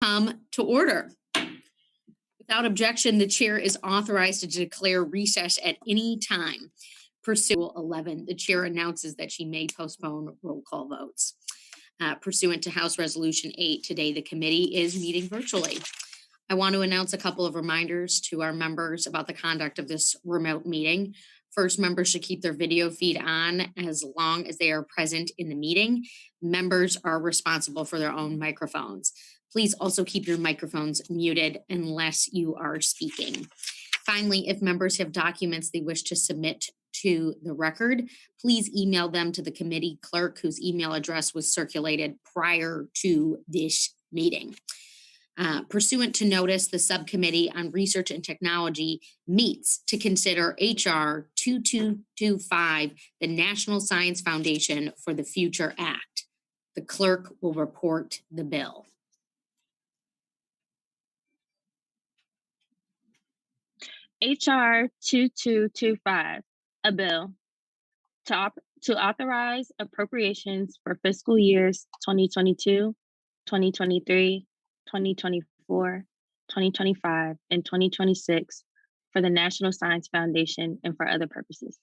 Come to order. Without objection, the chair is authorized to declare recess at any time. Pursuant to Rule 11, the chair announces that she may postpone roll call votes. Pursuant to House Resolution 8, today the committee is meeting virtually. I want to announce a couple of reminders to our members about the conduct of this remote meeting. First, members should keep their video feed on as long as they are present in the meeting. Members are responsible for their own microphones. Please also keep your microphones muted unless you are speaking. Finally, if members have documents they wish to submit to the record, please email them to the committee clerk whose email address was circulated prior to this meeting. Pursuant to notice, the Subcommittee on Research and Technology meets to consider HR 2225, the National Science Foundation for the Future Act. The clerk will report the bill. HR 2225, a bill to authorize appropriations for fiscal years 2022, 2023, 2024, 2025, and 2026 for the National Science Foundation and for other purposes.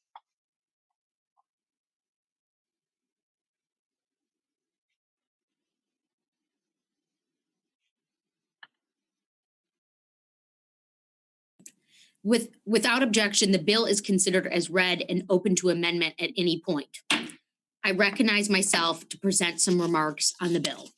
Without objection, the bill is considered as read and open to amendment at any point. I recognize myself to present some remarks on the bill.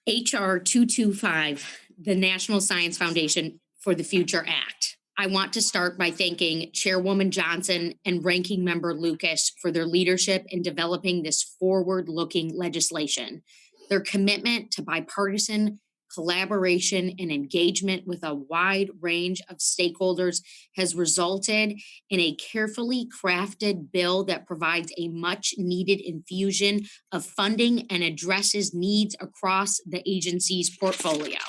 HR 225, the National Science Foundation for the Future Act. I want to start by thanking Chairwoman Johnson and Ranking Member Lucas for their leadership in developing this forward-looking legislation. Their commitment to bipartisan collaboration and engagement with a wide range of stakeholders has resulted in a carefully crafted bill that provides a much needed infusion of funding and addresses needs across the agency's portfolio.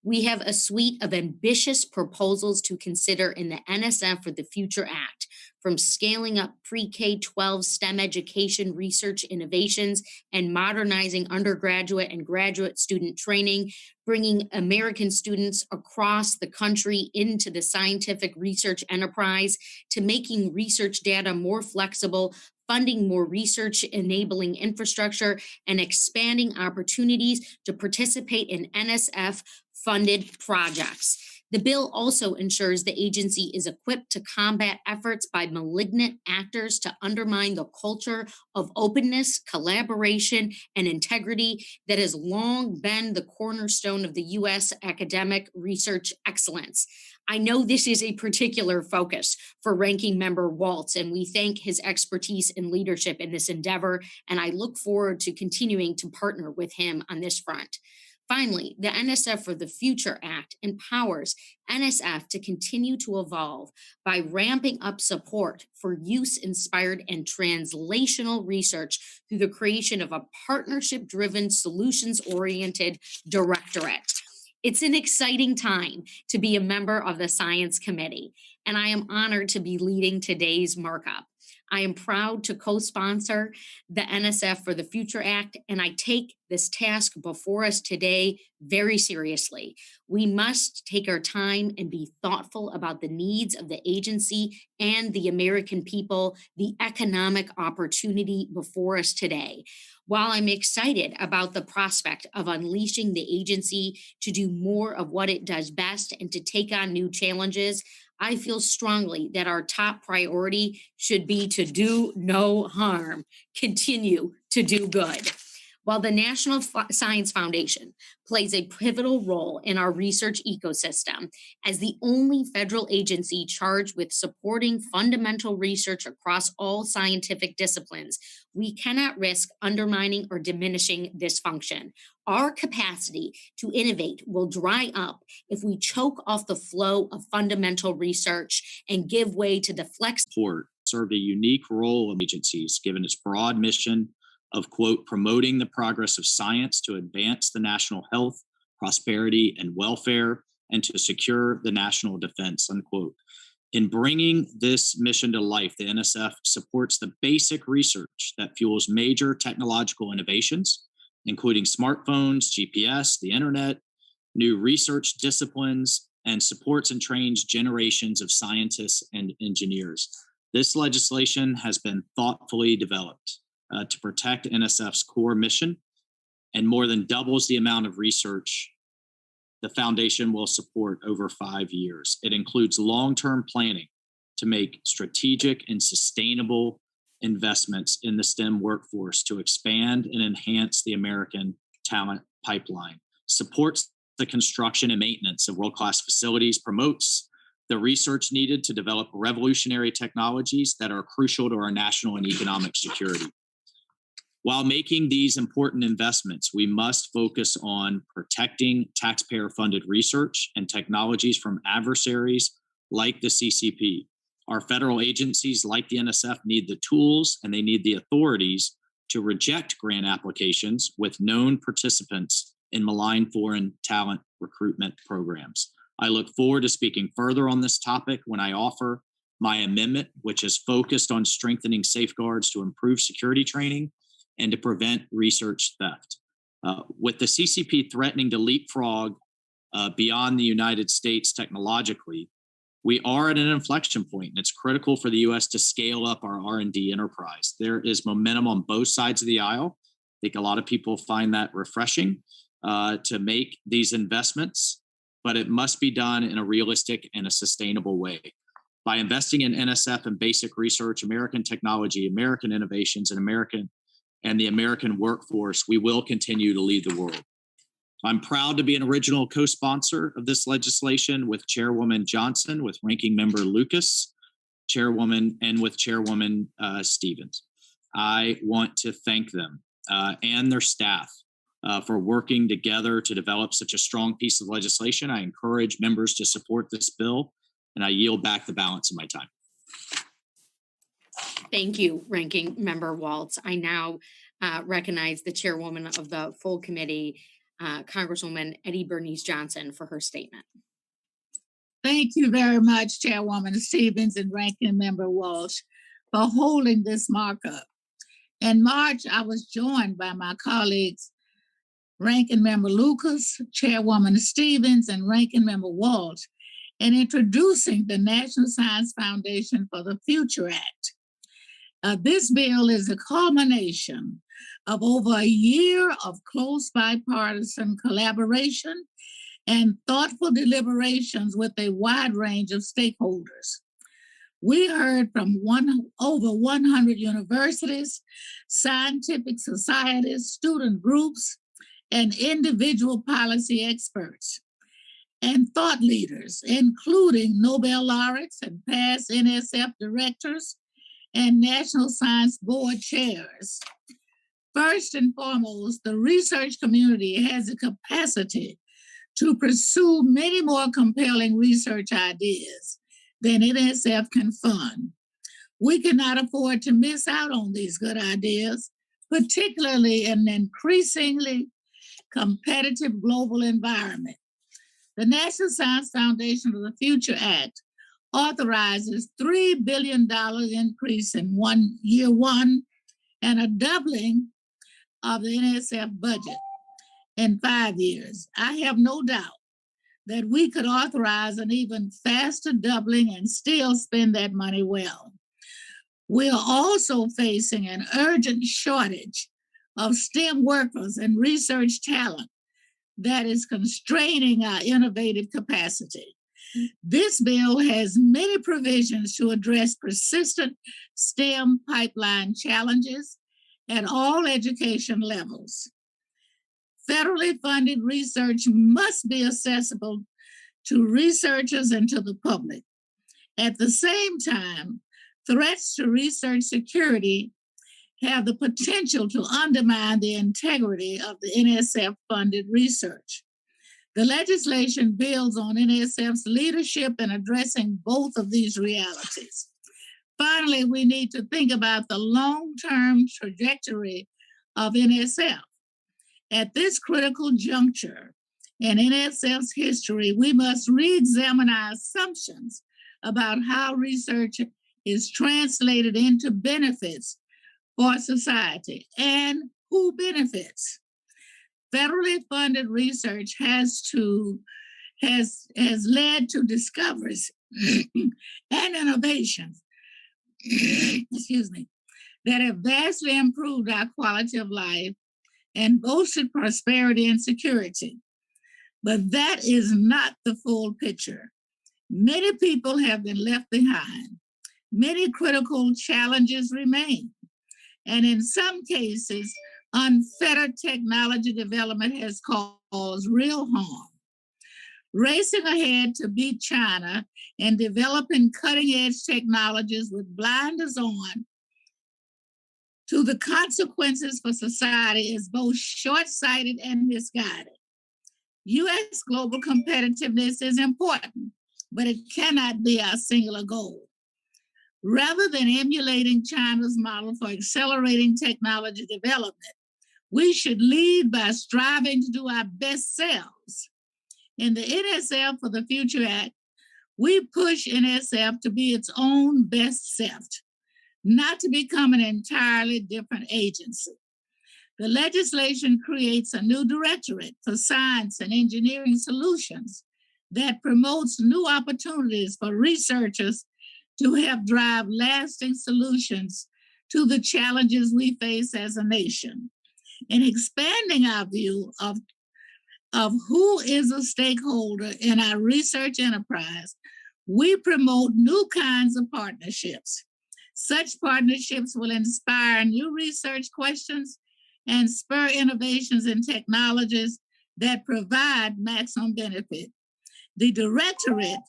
We have a suite of ambitious proposals to consider in the NSF for the Future Act, from scaling up pre-K-12 STEM education research innovations and modernizing undergraduate and graduate student training, bringing American students across the country into the scientific research enterprise, to making research data more flexible, funding more research-enabling infrastructure, and expanding opportunities to participate in NSF-funded projects. The bill also ensures the agency is equipped to combat efforts by malignant actors to undermine the culture of openness, collaboration, and integrity that has long been the cornerstone of the U.S. academic research excellence. I know this is a particular focus for Ranking Member Waltz, and we thank his expertise and leadership in this endeavor, and I look forward to continuing to partner with him on this front. Finally, the NSF for the Future Act empowers NSF to continue to evolve by ramping up support for use-inspired and translational research through the creation of a partnership-driven, solutions-oriented directorate. It's an exciting time to be a member of the Science Committee, and I am honored to be leading today's markup. I am proud to co-sponsor the NSF for the Future Act, and I take this task before us today very seriously. We must take our time and be thoughtful about the needs of the agency and the American people, the economic opportunity before us today. While I'm excited about the prospect of unleashing the agency to do more of what it does best and to take on new challenges, I feel strongly that our top priority should be to do no harm, continue to do good. While the National Science Foundation plays a pivotal role in our research ecosystem as the only federal agency charged with supporting fundamental research across all scientific disciplines, we cannot risk undermining or diminishing this function. Our capacity to innovate will dry up if we choke off the flow of fundamental research and give way to the flex. Served a unique role of agencies given its broad mission of, quote, promoting the progress of science to advance the national health, prosperity, and welfare, and to secure the national defense, unquote. In bringing this mission to life, the NSF supports the basic research that fuels major technological innovations, including smartphones, GPS, the internet, new research disciplines, and supports and trains generations of scientists and engineers. This legislation has been thoughtfully developed to protect NSF's core mission and more than doubles the amount of research the foundation will support over 5 years. It includes long-term planning to make strategic and sustainable investments in the STEM workforce to expand and enhance the American talent pipeline, supports the construction and maintenance of world-class facilities, promotes the research needed to develop revolutionary technologies that are crucial to our national and economic security. While making these important investments, we must focus on protecting taxpayer-funded research and technologies from adversaries like the CCP. Our federal agencies, like the NSF, need the tools and they need the authorities to reject grant applications with known participants in malign foreign talent recruitment programs. I look forward to speaking further on this topic when I offer my amendment, which is focused on strengthening safeguards to improve security training and to prevent research theft. With the CCP threatening to leapfrog beyond the United States technologically, we are at an inflection point, and it's critical for the U.S. to scale up our R&D enterprise. There is momentum on both sides of the aisle. I think a lot of people find that refreshing to make these investments, but it must be done in a realistic and a sustainable way. By investing in NSF and basic research, American technology, American innovations, and the American workforce, we will continue to lead the world. I'm proud to be an original co-sponsor of this legislation with Chairwoman Johnson, with Ranking Member Lucas, Chairwoman Stevens. I want to thank them and their staff for working together to develop such a strong piece of legislation. I encourage members to support this bill, and I yield back the balance of my time. Thank you, Ranking Member Waltz. I now recognize the chairwoman of the full committee, Congresswoman Eddie Bernice Johnson, for her statement. Thank you very much, Chairwoman Stevens and Ranking Member Walsh, for holding this markup. In March, I was joined by my colleagues, Ranking Member Lucas, Chairwoman Stevens, and Ranking Member Walsh, in introducing the National Science Foundation for the Future Act. This bill is a culmination of over a year of close bipartisan collaboration and thoughtful deliberations with a wide range of stakeholders. We heard from over 100 universities, scientific societies, student groups, and individual policy experts, and thought leaders, including Nobel laureates and past NSF directors and National Science Board chairs. First and foremost, the research community has the capacity to pursue many more compelling research ideas than NSF can fund. We cannot afford to miss out on these good ideas, particularly in an increasingly competitive global environment. The National Science Foundation for the Future Act authorizes $3 billion increase in year one and a doubling of the NSF budget in 5 years. I have no doubt that we could authorize an even faster doubling and still spend that money well. We are also facing an urgent shortage of STEM workers and research talent that is constraining our innovative capacity. This bill has many provisions to address persistent STEM pipeline challenges at all education levels. Federally funded research must be accessible to researchers and to the public. At the same time, threats to research security have the potential to undermine the integrity of the NSF-funded research. The legislation builds on NSF's leadership in addressing both of these realities. Finally, we need to think about the long-term trajectory of NSF. At this critical juncture in NSF's history, we must re-examine our assumptions about how research is translated into benefits for society and who benefits. Federally funded research has led to discoveries and innovations, excuse me, that have vastly improved our quality of life and boosted prosperity and security. But that is not the full picture. Many people have been left behind. Many critical challenges remain. And in some cases, unfettered technology development has caused real harm. Racing ahead to beat China and developing cutting edge technologies with blinders on to the consequences for society is both short sighted and misguided. U.S. global competitiveness is important, but it cannot be our singular goal. Rather than emulating China's model for accelerating technology development, we should lead by striving to do our best selves. In the NSF for the Future Act, we push NSF to be its own best self, not to become an entirely different agency. The legislation creates a new directorate for science and engineering solutions that promotes new opportunities for researchers to help drive lasting solutions to the challenges we face as a nation. In expanding our view of who is a stakeholder in our research enterprise, we promote new kinds of partnerships. Such partnerships will inspire new research questions and spur innovations in technologies that provide maximum benefit. The directorate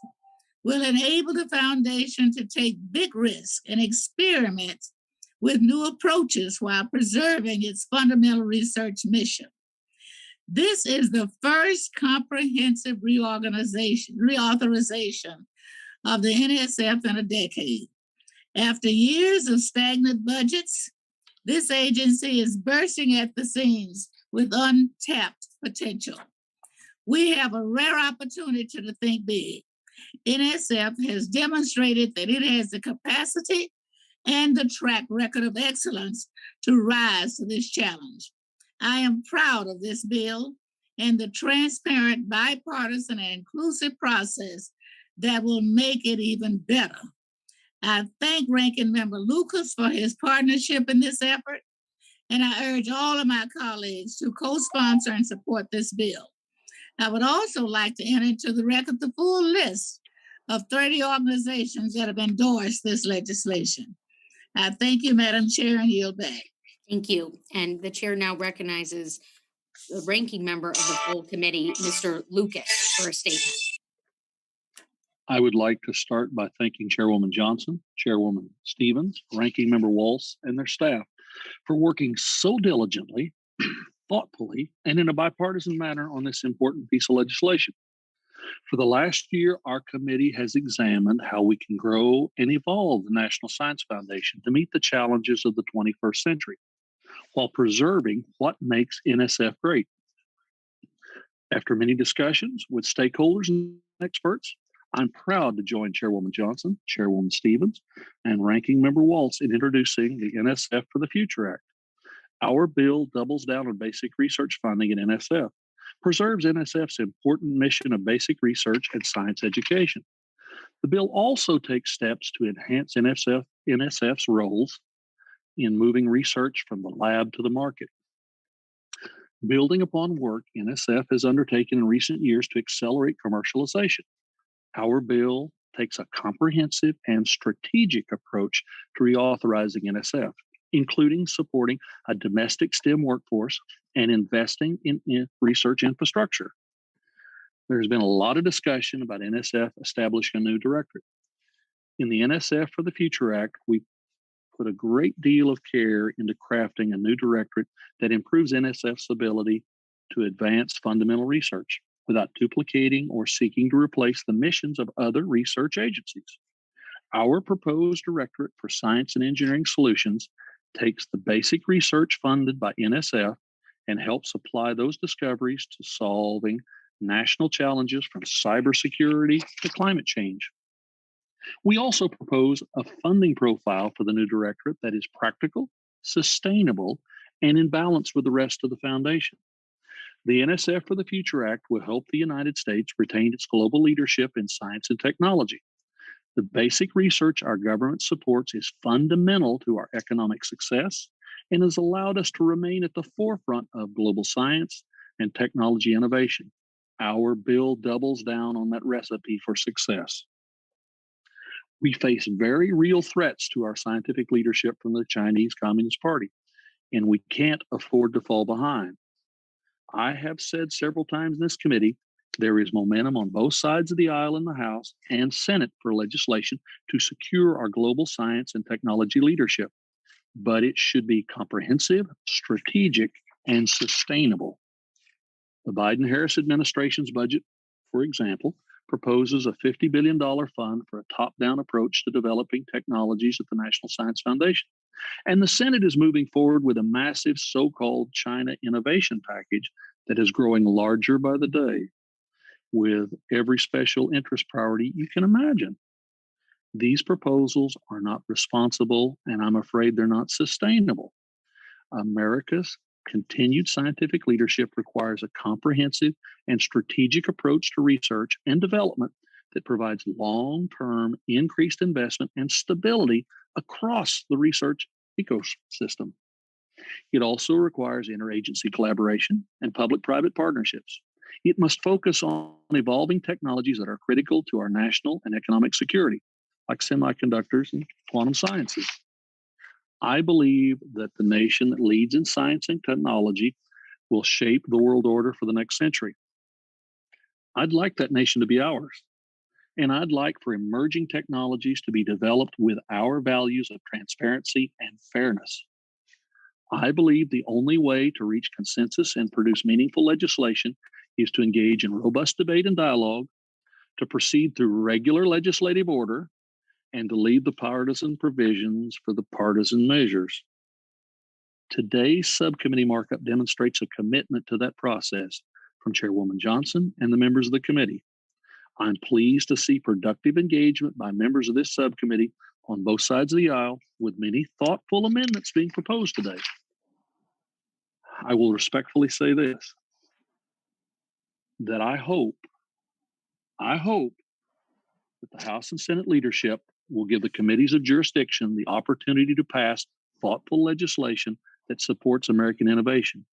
will enable the foundation to take big risks and experiment with new approaches while preserving its fundamental research mission. This is the first comprehensive reorganization, reauthorization of the NSF in a decade. After years of stagnant budgets, this agency is bursting at the seams with untapped potential. We have a rare opportunity to think big. NSF has demonstrated that it has the capacity and the track record of excellence to rise to this challenge. I am proud of this bill and the transparent, bipartisan, and inclusive process that will make it even better. I thank Ranking Member Lucas for his partnership in this effort, and I urge all of my colleagues to co-sponsor and support this bill. I would also like to enter into the record the full list of 30 organizations that have endorsed this legislation. I thank you, Madam Chair, and yield back. Thank you. And the chair now recognizes the ranking member of the full committee, Mr. Lucas, for a statement. I would like to start by thanking Chairwoman Johnson, Chairwoman Stevens, Ranking Member Walsh, and their staff for working so diligently, thoughtfully, and in a bipartisan manner on this important piece of legislation. For the last year, our committee has examined how we can grow and evolve the National Science Foundation to meet the challenges of the 21st century while preserving what makes NSF great. After many discussions with stakeholders and experts, I'm proud to join Chairwoman Johnson, Chairwoman Stevens, and Ranking Member Walsh in introducing the NSF for the Future Act. Our bill doubles down on basic research funding at NSF, preserves NSF's important mission of basic research and science education. The bill also takes steps to enhance NSF's roles in moving research from the lab to the market. Building upon work NSF has undertaken in recent years to accelerate commercialization, our bill takes a comprehensive and strategic approach to reauthorizing NSF, including supporting a domestic STEM workforce and investing in research infrastructure. There's been a lot of discussion about NSF establishing a new directorate. In the NSF for the Future Act, we put a great deal of care into crafting a new directorate that improves NSF's ability to advance fundamental research without duplicating or seeking to replace the missions of other research agencies. Our proposed Directorate for Science and Engineering Solutions takes the basic research funded by NSF and helps apply those discoveries to solving national challenges from cybersecurity to climate change. We also propose a funding profile for the new directorate that is practical, sustainable, and in balance with the rest of the foundation. The NSF for the Future Act will help the United States retain its global leadership in science and technology. The basic research our government supports is fundamental to our economic success and has allowed us to remain at the forefront of global science and technology innovation. Our bill doubles down on that recipe for success. We face very real threats to our scientific leadership from the Chinese Communist Party, and we can't afford to fall behind. I have said several times in this committee, there is momentum on both sides of the aisle in the House and Senate for legislation to secure our global science and technology leadership, but it should be comprehensive, strategic, and sustainable. The Biden-Harris administration's budget, for example, proposes a $50 billion fund for a top-down approach to developing technologies at the National Science Foundation. And the Senate is moving forward with a massive so-called China innovation package that is growing larger by the day, with every special interest priority you can imagine. These proposals are not responsible, and I'm afraid they're not sustainable. America's continued scientific leadership requires a comprehensive and strategic approach to research and development that provides long-term increased investment and stability across the research ecosystem. It also requires interagency collaboration and public-private partnerships. It must focus on evolving technologies that are critical to our national and economic security, like semiconductors and quantum sciences. I believe that the nation that leads in science and technology will shape the world order for the next century. I'd like that nation to be ours. And I'd like for emerging technologies to be developed with our values of transparency and fairness. I believe the only way to reach consensus and produce meaningful legislation is to engage in robust debate and dialogue, to proceed through regular legislative order, and to leave the partisan provisions for the partisan measures. Today's subcommittee markup demonstrates a commitment to that process from Chairwoman Johnson and the members of the committee. I'm pleased to see productive engagement by members of this subcommittee on both sides of the aisle, with many thoughtful amendments being proposed today. I will respectfully say this, that I hope that the House and Senate leadership will give the committees of jurisdiction the opportunity to pass thoughtful legislation that supports American innovation,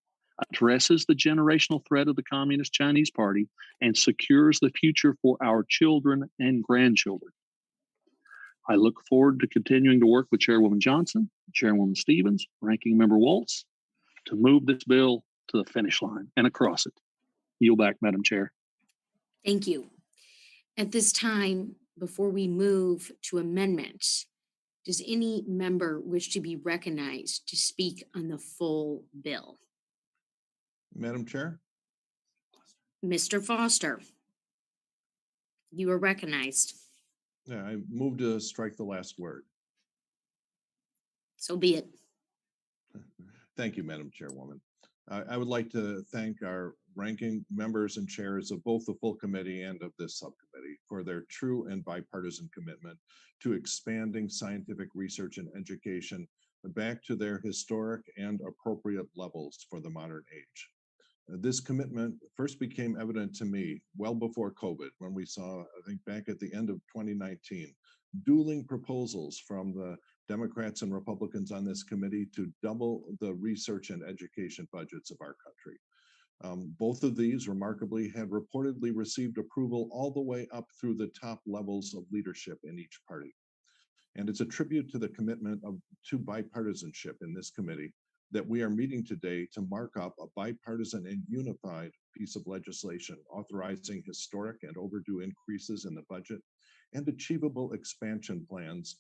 addresses the generational threat of the Communist Chinese Party, and secures the future for our children and grandchildren. I look forward to continuing to work with Chairwoman Johnson, Chairwoman Stevens, Ranking Member Waltz to move this bill to the finish line and across it. Yield back, Madam Chair. Thank you. At this time, before we move to amendments, does any member wish to be recognized to speak on the full bill? Madam Chair? Mr. Foster, you are recognized. Yeah, I move to strike the last word. So be it. Thank you, Madam Chairwoman. I would like to thank our ranking members and chairs of both the full committee and of this subcommittee for their true and bipartisan commitment to expanding scientific research and education back to their historic and appropriate levels for the modern age. This commitment first became evident to me well before COVID, when we saw, I think back at the end of 2019, dueling proposals from the Democrats and Republicans on this committee to double the research and education budgets of our country. Both of these, remarkably, had reportedly received approval all the way up through the top levels of leadership in each party. And it's a tribute to the commitment to bipartisanship in this committee that we are meeting today to mark up a bipartisan and unified piece of legislation authorizing historic and overdue increases in the budget and achievable expansion plans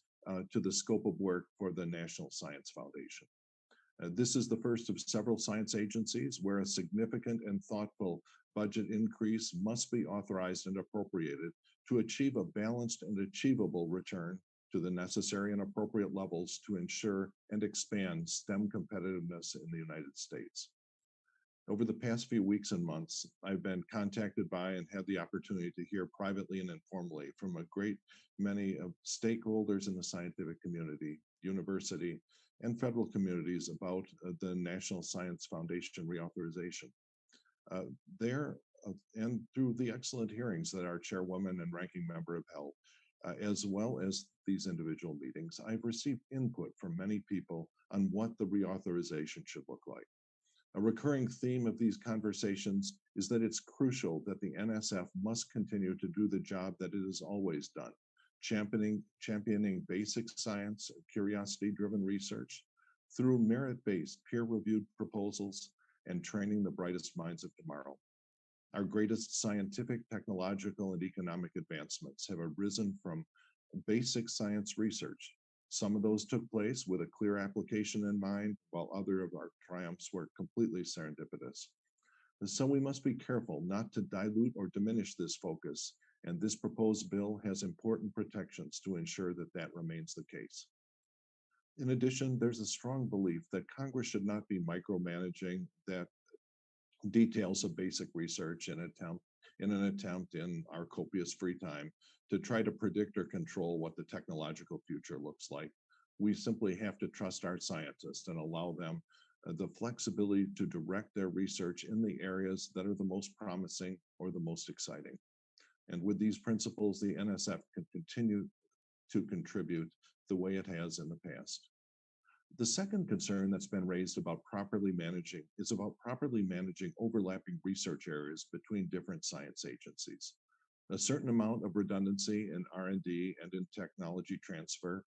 to the scope of work for the National Science Foundation. This is the first of several science agencies where a significant and thoughtful budget increase must be authorized and appropriated to achieve a balanced and achievable return to the necessary and appropriate levels to ensure and expand STEM competitiveness in the United States. Over the past few weeks and months, I've been contacted by and had the opportunity to hear privately and informally from a great many of stakeholders in the scientific community, university, and federal communities about the National Science Foundation reauthorization. there and through the excellent hearings that our chairwoman and ranking member have held, as well as these individual meetings, I've received input from many people on what the reauthorization should look like. A recurring theme of these conversations is that it's crucial that the NSF must continue to do the job that it has always done, championing basic science, curiosity-driven research through merit-based, peer-reviewed proposals and training the brightest minds of tomorrow. Our greatest scientific, technological, and economic advancements have arisen from basic science research. Some of those took place with a clear application in mind, while other of our triumphs were completely serendipitous. And so we must be careful not to dilute or diminish this focus, and this proposed bill has important protections to ensure that that remains the case. In addition, there's a strong belief that Congress should not be micromanaging that details of basic research in an attempt in our copious free time to try to predict or control what the technological future looks like. We simply have to trust our scientists and allow them the flexibility to direct their research in the areas that are the most promising or the most exciting. And with these principles, the NSF can continue to contribute the way it has in the past. The second concern that's been raised about properly managing overlapping research areas between different science agencies. A certain amount of redundancy in R&D and in technology transfer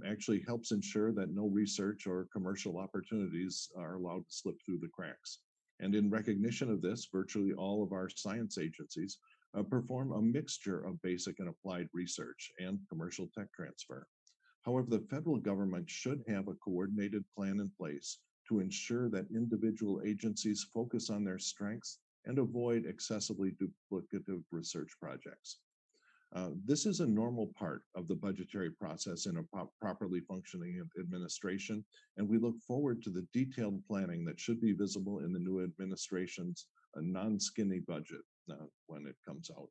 actually helps ensure that no research or commercial opportunities are allowed to slip through the cracks. And in recognition of this, virtually all of our science agencies perform a mixture of basic and applied research and commercial tech transfer. However, the federal government should have a coordinated plan in place to ensure that individual agencies focus on their strengths and avoid excessively duplicative research projects. This is a normal part of the budgetary process in a properly functioning administration, and we look forward to the detailed planning that should be visible in the new administration's non-skinny budget when it comes out.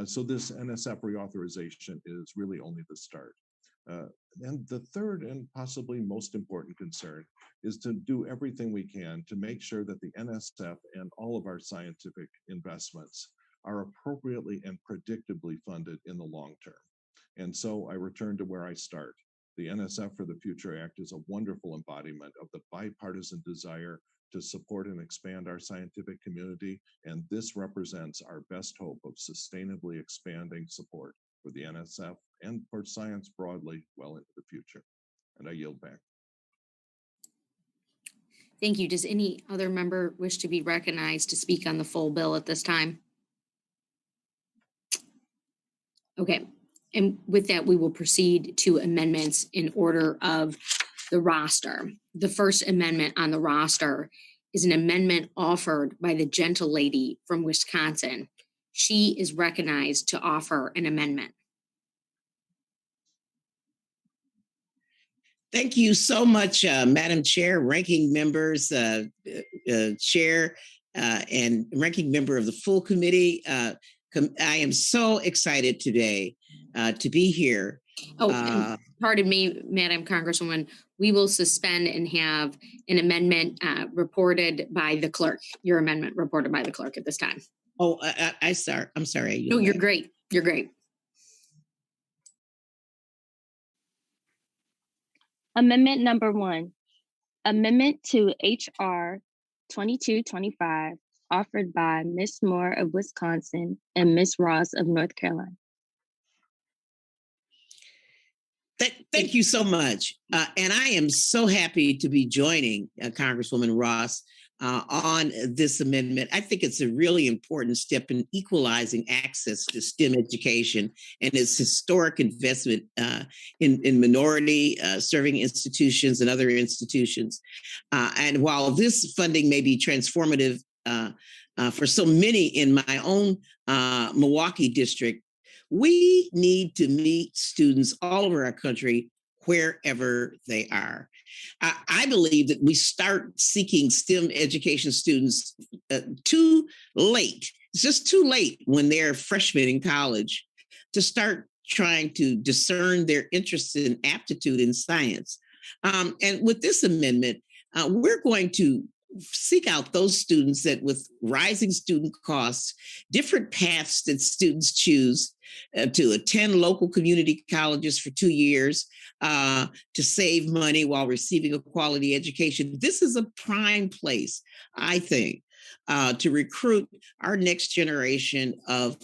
So this NSF reauthorization is really only the start. And the third and possibly most important concern is to do everything we can to make sure that the NSF and all of our scientific investments are appropriately and predictably funded in the long term. And so I return to where I start. The NSF for the Future Act is a wonderful embodiment of the bipartisan desire to support and expand our scientific community, and this represents our best hope of sustainably expanding support for the NSF and for science broadly well into the future. And I yield back. Thank you. Does any other member wish to be recognized to speak on the full bill at this time? Okay. And with that, we will proceed to amendments in order of the roster. The first amendment on the roster is an amendment offered by the gentle lady from Wisconsin. She is recognized to offer an amendment. Thank you so much, Madam Chair, ranking members, Chair, and ranking member of the full committee. I am so excited today to be here. Oh, pardon me, Madam Congresswoman, we will suspend and have an amendment reported by the clerk, your amendment reported by the clerk at this time. Oh, I'm sorry. No, you're great. You're great. Amendment number 1, amendment to HR 2225, offered by Ms. Moore of Wisconsin and Ms. Ross of North Carolina. Thank you so much. And I am so happy to be joining Congresswoman Ross on this amendment. I think it's a really important step in equalizing access to STEM education and its historic investment in minority serving institutions and other institutions. And while this funding may be transformative for so many in my own Milwaukee district, we need to meet students all over our country wherever they are. I believe that we start seeking STEM education students too late. It's just too late when they're freshmen in college to start trying to discern their interests and aptitude in science. And with this amendment, we're going to seek out those students that with rising student costs, different paths that students choose to attend local community colleges for 2 years, to save money while receiving a quality education. This is a prime place, I think, to recruit our next generation of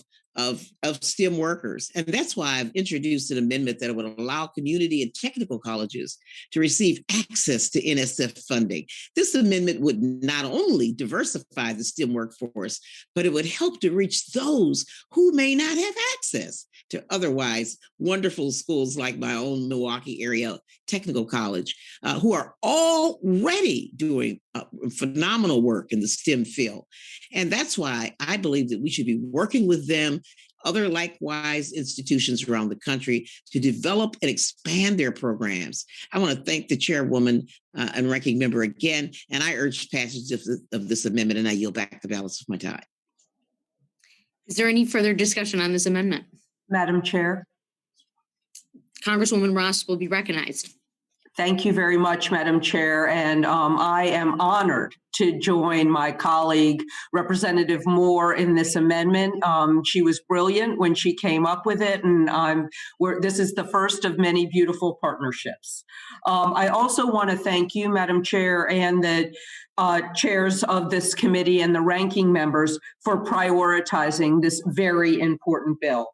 STEM workers. And that's why I've introduced an amendment that would allow community and technical colleges to receive access to NSF funding. This amendment would not only diversify the STEM workforce, but it would help to reach those who may not have access to otherwise wonderful schools like my own Milwaukee area technical college, who are already doing phenomenal work in the STEM field. And that's why I believe that we should be working with them, other likewise institutions around the country, to develop and expand their programs. I want to thank the chairwoman and ranking member again, and I urge passage of this amendment, and I yield back the balance of my time. Is there any further discussion on this amendment? Madam Chair. Congresswoman Ross will be recognized. Thank you very much, Madam Chair. And I am honored to join my colleague, Representative Moore, in this amendment. She was brilliant when she came up with it, and this is the first of many beautiful partnerships. I also want to thank you, Madam Chair, and the chairs of this committee and the ranking members for prioritizing this very important bill.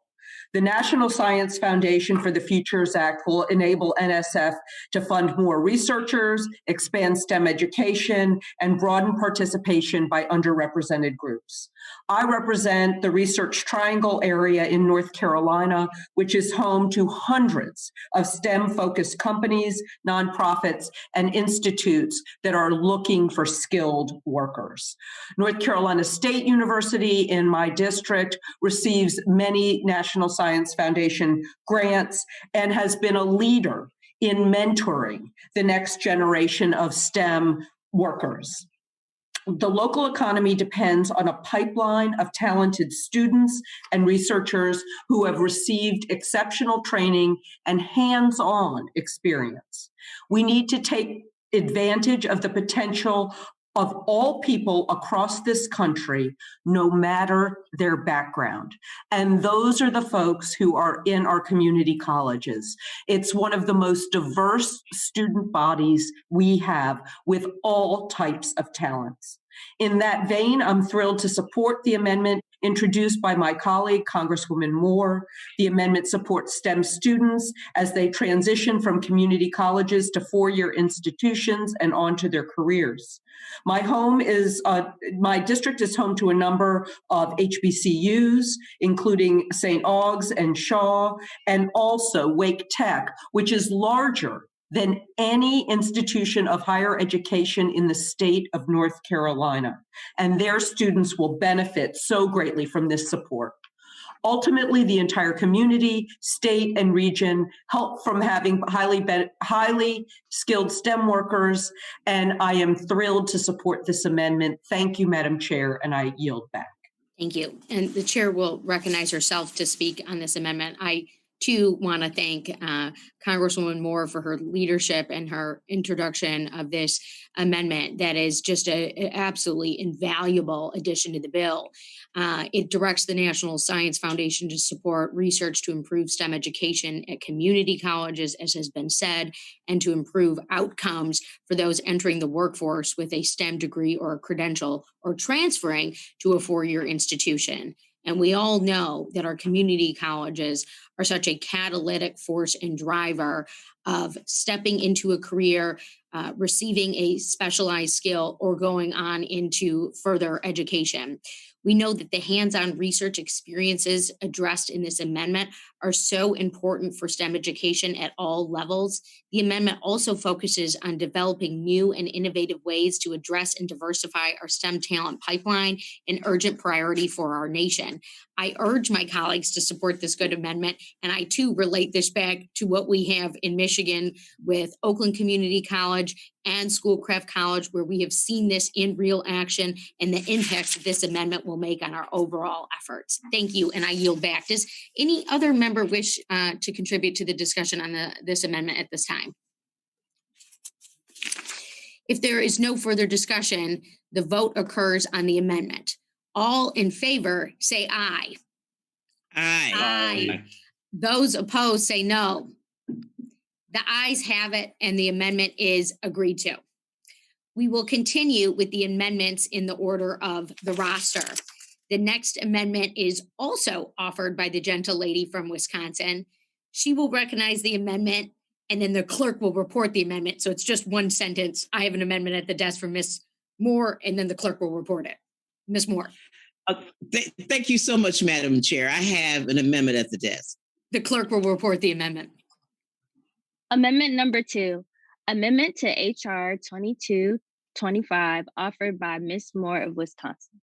The National Science Foundation for the Futures Act will enable NSF to fund more researchers, expand STEM education, and broaden participation by underrepresented groups. I represent the Research Triangle area in North Carolina, which is home to hundreds of STEM-focused companies, nonprofits, and institutes that are looking for skilled workers. North Carolina State University in my district receives many National Science Foundation grants and has been a leader in mentoring the next generation of STEM workers. The local economy depends on a pipeline of talented students and researchers who have received exceptional training and hands-on experience. We need to take advantage of the potential of all people across this country, no matter their background. And those are the folks who are in our community colleges. It's one of the most diverse student bodies we have, with all types of talents. In that vein, I'm thrilled to support the amendment introduced by my colleague, Congresswoman Moore. The amendment supports STEM students as they transition from community colleges to four-year institutions and on to their careers. My district is home to a number of HBCUs, including St. Aug's and Shaw, and also Wake Tech, which is larger than any institution of higher education in the state of North Carolina. And their students will benefit so greatly from this support. Ultimately, the entire community, state, and region help from having highly skilled STEM workers, and I am thrilled to support this amendment. Thank you, Madam Chair, and I yield back. Thank you. And the chair will recognize herself to speak on this amendment. I too want to thank Congresswoman Moore for her leadership and her introduction of this amendment that is just an absolutely invaluable addition to the bill. It directs the National Science Foundation to support research to improve STEM education at community colleges, as has been said, and to improve outcomes for those entering the workforce with a STEM degree or a credential or transferring to a four-year institution. And we all know that our community colleges are such a catalytic force and driver of stepping into a career, receiving a specialized skill, or going on into further education. We know that the hands-on research experiences addressed in this amendment are so important for STEM education at all levels. The amendment also focuses on developing new and innovative ways to address and diversify our STEM talent pipeline, an urgent priority for our nation. I urge my colleagues to support this good amendment, and I too relate this back to what we have in Michigan with Oakland Community College and Schoolcraft College, where we have seen this in real action and the impacts that this amendment will make on our overall efforts. Thank you, and I yield back. Does any other member wish to contribute to the discussion on this amendment at this time? If there is no further discussion, the vote occurs on the amendment. All in favor, say aye. Aye. Aye. Those opposed say no. The ayes have it, and the amendment is agreed to. We will continue with the amendments in the order of the roster. The next amendment is also offered by the gentle lady from Wisconsin. She will recognize the amendment, and then the clerk will report the amendment. So it's just one sentence. I have an amendment at the desk from Ms. Moore, and then the clerk will report it. Ms. Moore. Thank you so much, Madam Chair. I have an amendment at the desk. The clerk will report the amendment. Amendment number 2, amendment to HR 2225, offered by Ms. Moore of Wisconsin.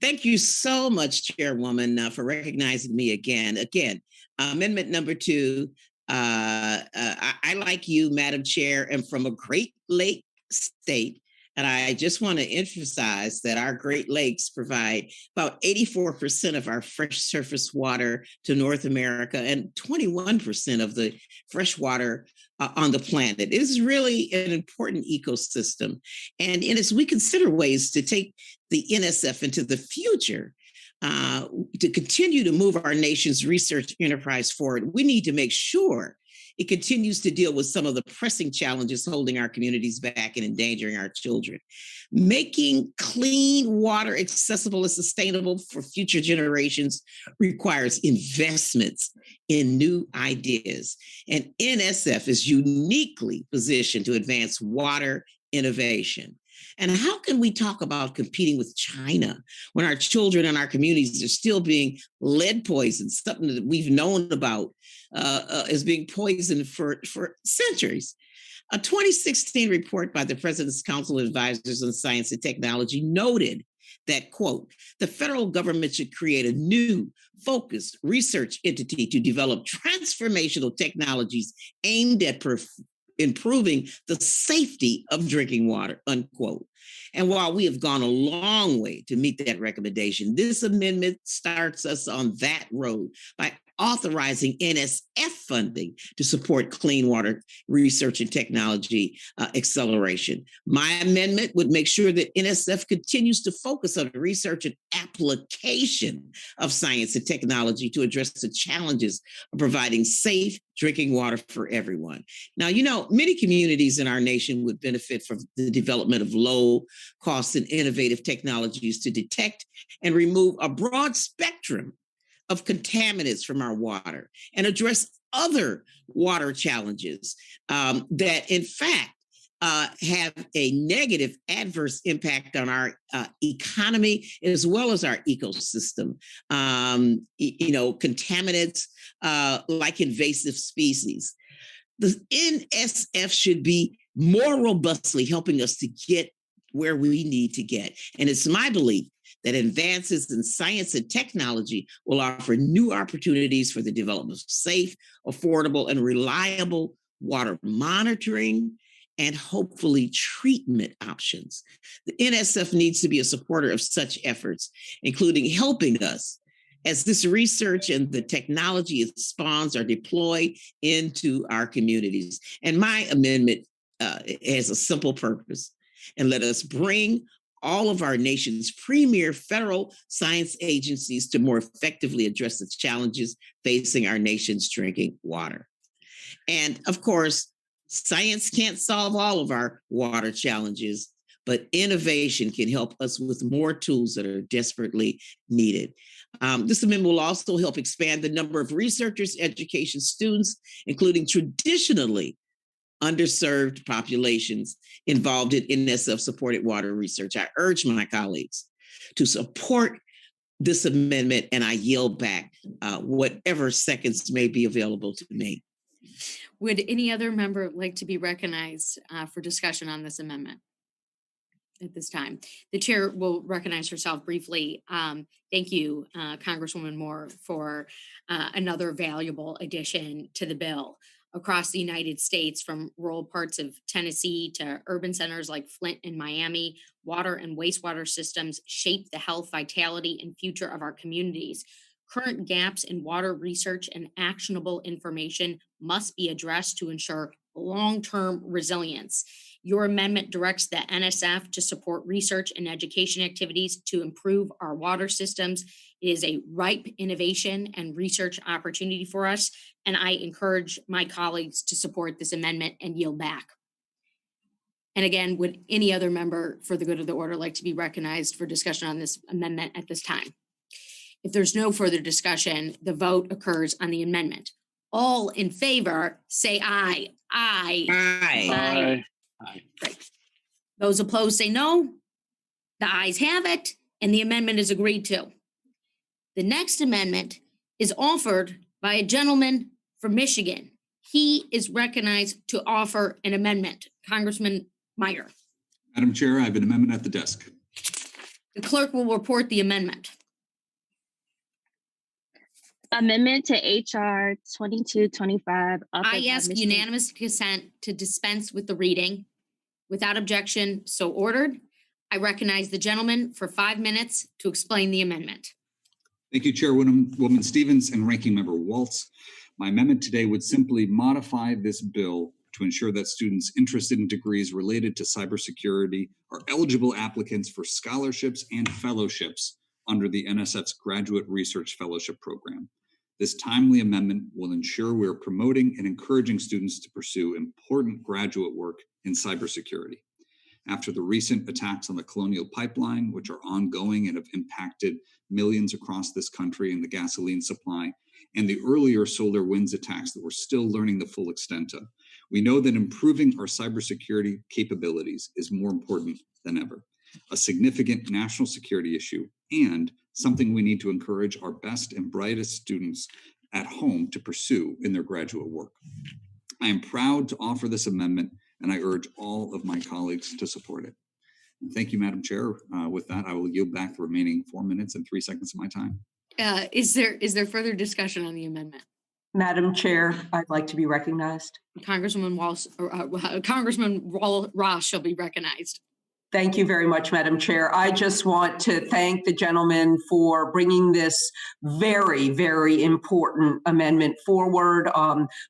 Thank you so much, Chairwoman, for recognizing me again. Amendment number 2. I, like you, Madam Chair, am from a Great Lake state. And I just want to emphasize that our Great Lakes provide about 84% of our fresh surface water to North America and 21% of the fresh water on the planet. It is really an important ecosystem. And as we consider ways to take the NSF into the future, to continue to move our nation's research enterprise forward, we need to make sure it continues to deal with some of the pressing challenges holding our communities back and endangering our children. Making clean water accessible and sustainable for future generations requires investments in new ideas. And NSF is uniquely positioned to advance water innovation. And how can we talk about competing with China when our children and our communities are still being lead poisoned, something that we've known about as being poisoned for centuries? A 2016 report by the President's Council of Advisors on Science and Technology noted that, quote, the federal government should create a new focused research entity to develop transformational technologies aimed at improving the safety of drinking water, unquote. And while we have gone a long way to meet that recommendation, this amendment starts us on that road by authorizing NSF funding to support clean water research and technology acceleration. My amendment would make sure that NSF continues to focus on research and application of science and technology to address the challenges of providing safe drinking water for everyone. Now, many communities in our nation would benefit from the development of low cost and innovative technologies to detect and remove a broad spectrum of contaminants from our water and address other water challenges that, in fact, have a negative adverse impact on our economy as well as our ecosystem. Contaminants like invasive species. The NSF should be more robustly helping us to get where we need to get. And it's my belief that advances in science and technology will offer new opportunities for the development of safe, affordable, and reliable water monitoring and hopefully treatment options. The NSF needs to be a supporter of such efforts, including helping us as this research and the technology it spawns are deployed into our communities. And my amendment has a simple purpose, and let us bring all of our nation's premier federal science agencies to more effectively address the challenges facing our nation's drinking water. And of course, science can't solve all of our water challenges, but innovation can help us with more tools that are desperately needed. This amendment will also help expand the number of researchers, education students, including traditionally underserved populations involved in NSF-supported water research. I urge my colleagues to support this amendment, and I yield back whatever seconds may be available to me. Would any other member like to be recognized for discussion on this amendment at this time? The chair will recognize herself briefly. Thank you, Congresswoman Moore, for another valuable addition to the bill. Across the United States, from rural parts of Tennessee to urban centers like Flint and Miami, water and wastewater systems shape the health, vitality, and future of our communities. Current gaps in water research and actionable information must be addressed to ensure long-term resilience. Your amendment directs the NSF to support research and education activities to improve our water systems. It is a ripe innovation and research opportunity for us, and I encourage my colleagues to support this amendment and yield back. And again, would any other member for the good of the order like to be recognized for discussion on this amendment at this time? If there's no further discussion, the vote occurs on the amendment. All in favor, say aye. Aye. Aye. Aye. Great. Those opposed say no. The ayes have it, and the amendment is agreed to. The next amendment is offered by a gentleman from Michigan. He is recognized to offer an amendment. Congressman Meyer. Madam Chair, I have an amendment at the desk. The clerk will report the amendment. Amendment to HR 2225. I ask unanimous consent to dispense with the reading. Without objection, so ordered. I recognize the gentleman for 5 minutes to explain the amendment. Thank you, Chairwoman Stevens and Ranking Member Waltz. My amendment today would simply modify this bill to ensure that students interested in degrees related to cybersecurity are eligible applicants for scholarships and fellowships under the NSF's Graduate Research Fellowship Program. This timely amendment will ensure we are promoting and encouraging students to pursue important graduate work in cybersecurity. After the recent attacks on the Colonial Pipeline, which are ongoing and have impacted millions across this country in the gasoline supply, and the earlier SolarWinds attacks that we're still learning the full extent of, we know that improving our cybersecurity capabilities is more important than ever, a significant national security issue, and something we need to encourage our best and brightest students at home to pursue in their graduate work. I am proud to offer this amendment, and I urge all of my colleagues to support it. Thank you, Madam Chair. With that, I will yield back the remaining 4 minutes and 3 seconds of my time. Is there further discussion on the amendment? Madam Chair, I'd like to be recognized. Congressman Ross shall be recognized. Thank you very much, Madam Chair. I just want to thank the gentleman for bringing this very, very important amendment forward.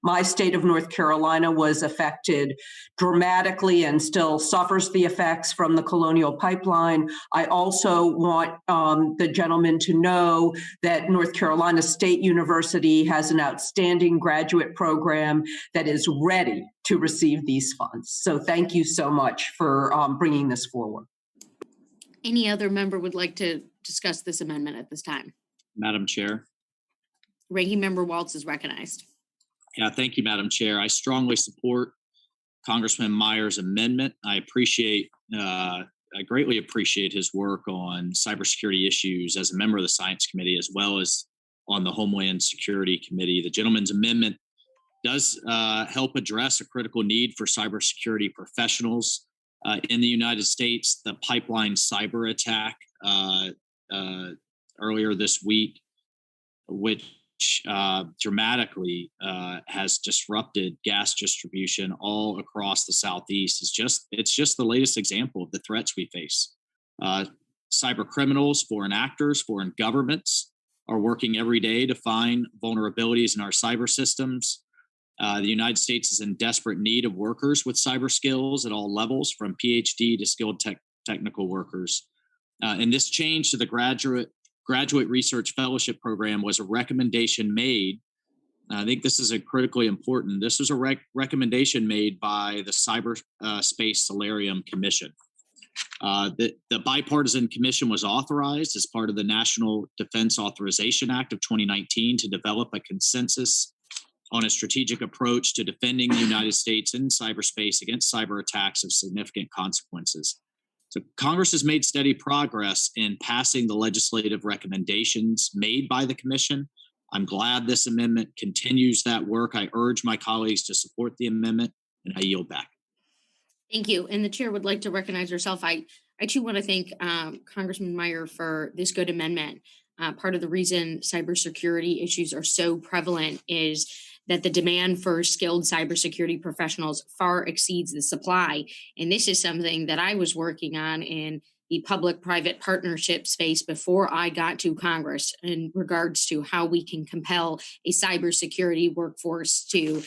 My state of North Carolina was affected dramatically and still suffers the effects from the Colonial Pipeline. I also want the gentleman to know that North Carolina State University has an outstanding graduate program that is ready to receive these funds. So thank you so much for bringing this forward. Any other member would like to discuss this amendment at this time? Madam Chair. Ranking Member Waltz is recognized. Yeah, thank you, Madam Chair. I strongly support Congressman Meyer's amendment. I greatly appreciate his work on cybersecurity issues as a member of the Science Committee, as well as on the Homeland Security Committee. The gentleman's amendment does help address a critical need for cybersecurity professionals in the United States. The pipeline cyber attack earlier this week, which dramatically has disrupted gas distribution all across the Southeast, it's just the latest example of the threats we face. Cyber criminals, foreign actors, foreign governments are working every day to find vulnerabilities in our cyber systems. The United States is in desperate need of workers with cyber skills at all levels, from PhD to skilled technical workers. And this change to the Graduate Research Fellowship Program was a recommendation made. I think this is critically important. This was a recommendation made by the Cyberspace Solarium Commission. The bipartisan commission was authorized as part of the National Defense Authorization Act of 2019 to develop a consensus on a strategic approach to defending the United States in cyberspace against cyber attacks of significant consequences. So Congress has made steady progress in passing the legislative recommendations made by the commission. I'm glad this amendment continues that work. I urge my colleagues to support the amendment, and I yield back. Thank you. And the chair would like to recognize herself. I too want to thank Congressman Meyer for this good amendment. Part of the reason cybersecurity issues are so prevalent is that the demand for skilled cybersecurity professionals far exceeds the supply. And this is something that I was working on in the public-private partnership space before I got to Congress in regards to how we can compel a cybersecurity workforce to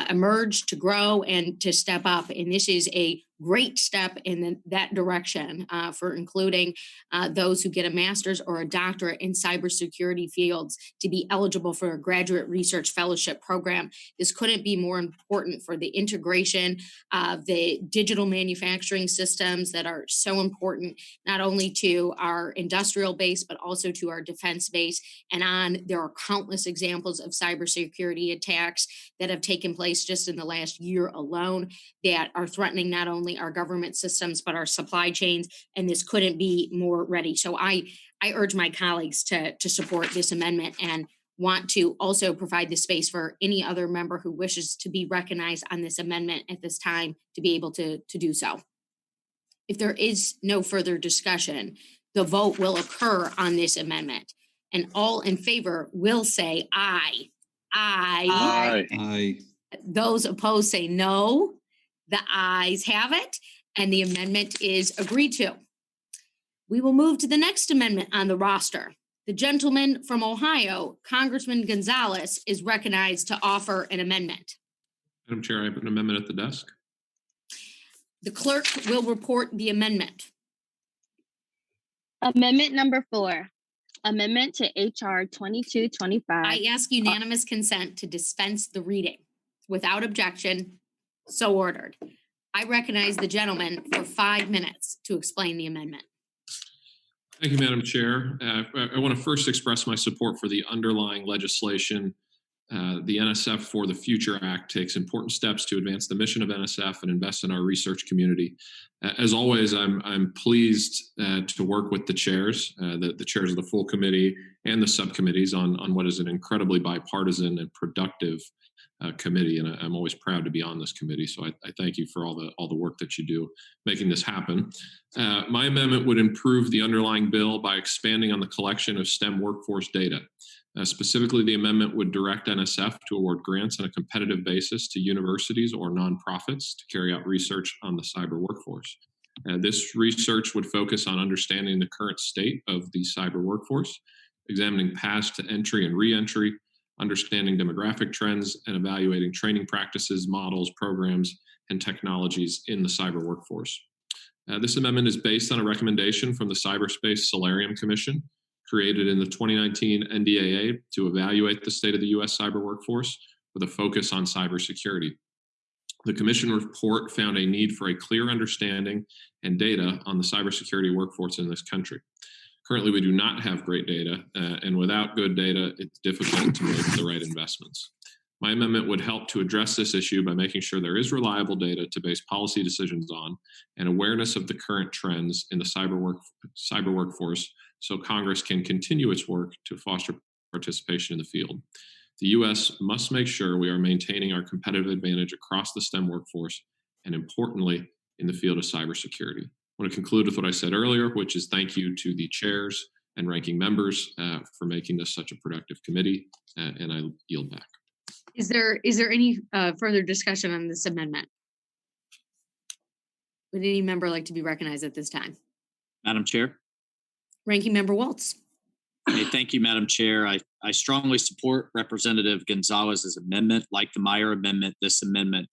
emerge, to grow, and to step up. And this is a great step in that direction for including those who get a master's or a doctorate in cybersecurity fields to be eligible for a graduate research fellowship program. This couldn't be more important for the integration of the digital manufacturing systems that are so important, not only to our industrial base, but also to our defense base. And there are countless examples of cybersecurity attacks that have taken place just in the last year alone that are threatening not only our government systems, but our supply chains. And this couldn't be more ready. So I urge my colleagues to support this amendment and want to also provide the space for any other member who wishes to be recognized on this amendment at this time to be able to do so. If there is no further discussion, the vote will occur on this amendment. And all in favor will say aye. Aye. Aye. Those opposed say no. The ayes have it, and the amendment is agreed to. We will move to the next amendment on the roster. The gentleman from Ohio, Congressman Gonzalez, is recognized to offer an amendment. Madam Chair, I have an amendment at the desk. The clerk will report the amendment. Amendment number 4, amendment to HR 2225. I ask unanimous consent to dispense the reading. Without objection, so ordered. I recognize the gentleman for 5 minutes to explain the amendment. Thank you, Madam Chair. I want to first express my support for the underlying legislation. The NSF for the Future Act takes important steps to advance the mission of NSF and invest in our research community. As always, I'm pleased to work with the chairs, the chairs of the full committee and the subcommittees on what is an incredibly bipartisan and productive committee, and I'm always proud to be on this committee. So I thank you for all the work that you do making this happen. My amendment would improve the underlying bill by expanding on the collection of STEM workforce data. Specifically, the amendment would direct NSF to award grants on a competitive basis to universities or nonprofits to carry out research on the cyber workforce. This research would focus on understanding the current state of the cyber workforce, examining paths to entry and re-entry, understanding demographic trends, and evaluating training practices, models, programs, and technologies in the cyber workforce. This amendment is based on a recommendation from the Cyberspace Solarium Commission, created in the 2019 NDAA to evaluate the state of the U.S. cyber workforce with a focus on cybersecurity. The Commission report found a need for a clear understanding and data on the cybersecurity workforce in this country. Currently, we do not have great data, and without good data, it's difficult to make the right investments. My amendment would help to address this issue by making sure there is reliable data to base policy decisions on and awareness of the current trends in the cyber workforce so Congress can continue its work to foster participation in the field. The U.S. must make sure we are maintaining our competitive advantage across the STEM workforce and, importantly, in the field of cybersecurity. I want to conclude with what I said earlier, which is thank you to the chairs and ranking members for making this such a productive committee, and I yield back. Is there any further discussion on this amendment? Would any member like to be recognized at this time? Madam Chair. Ranking Member Waltz. Hey, thank you, Madam Chair. I strongly support Representative Gonzalez's amendment. Like the Meyer amendment, this amendment,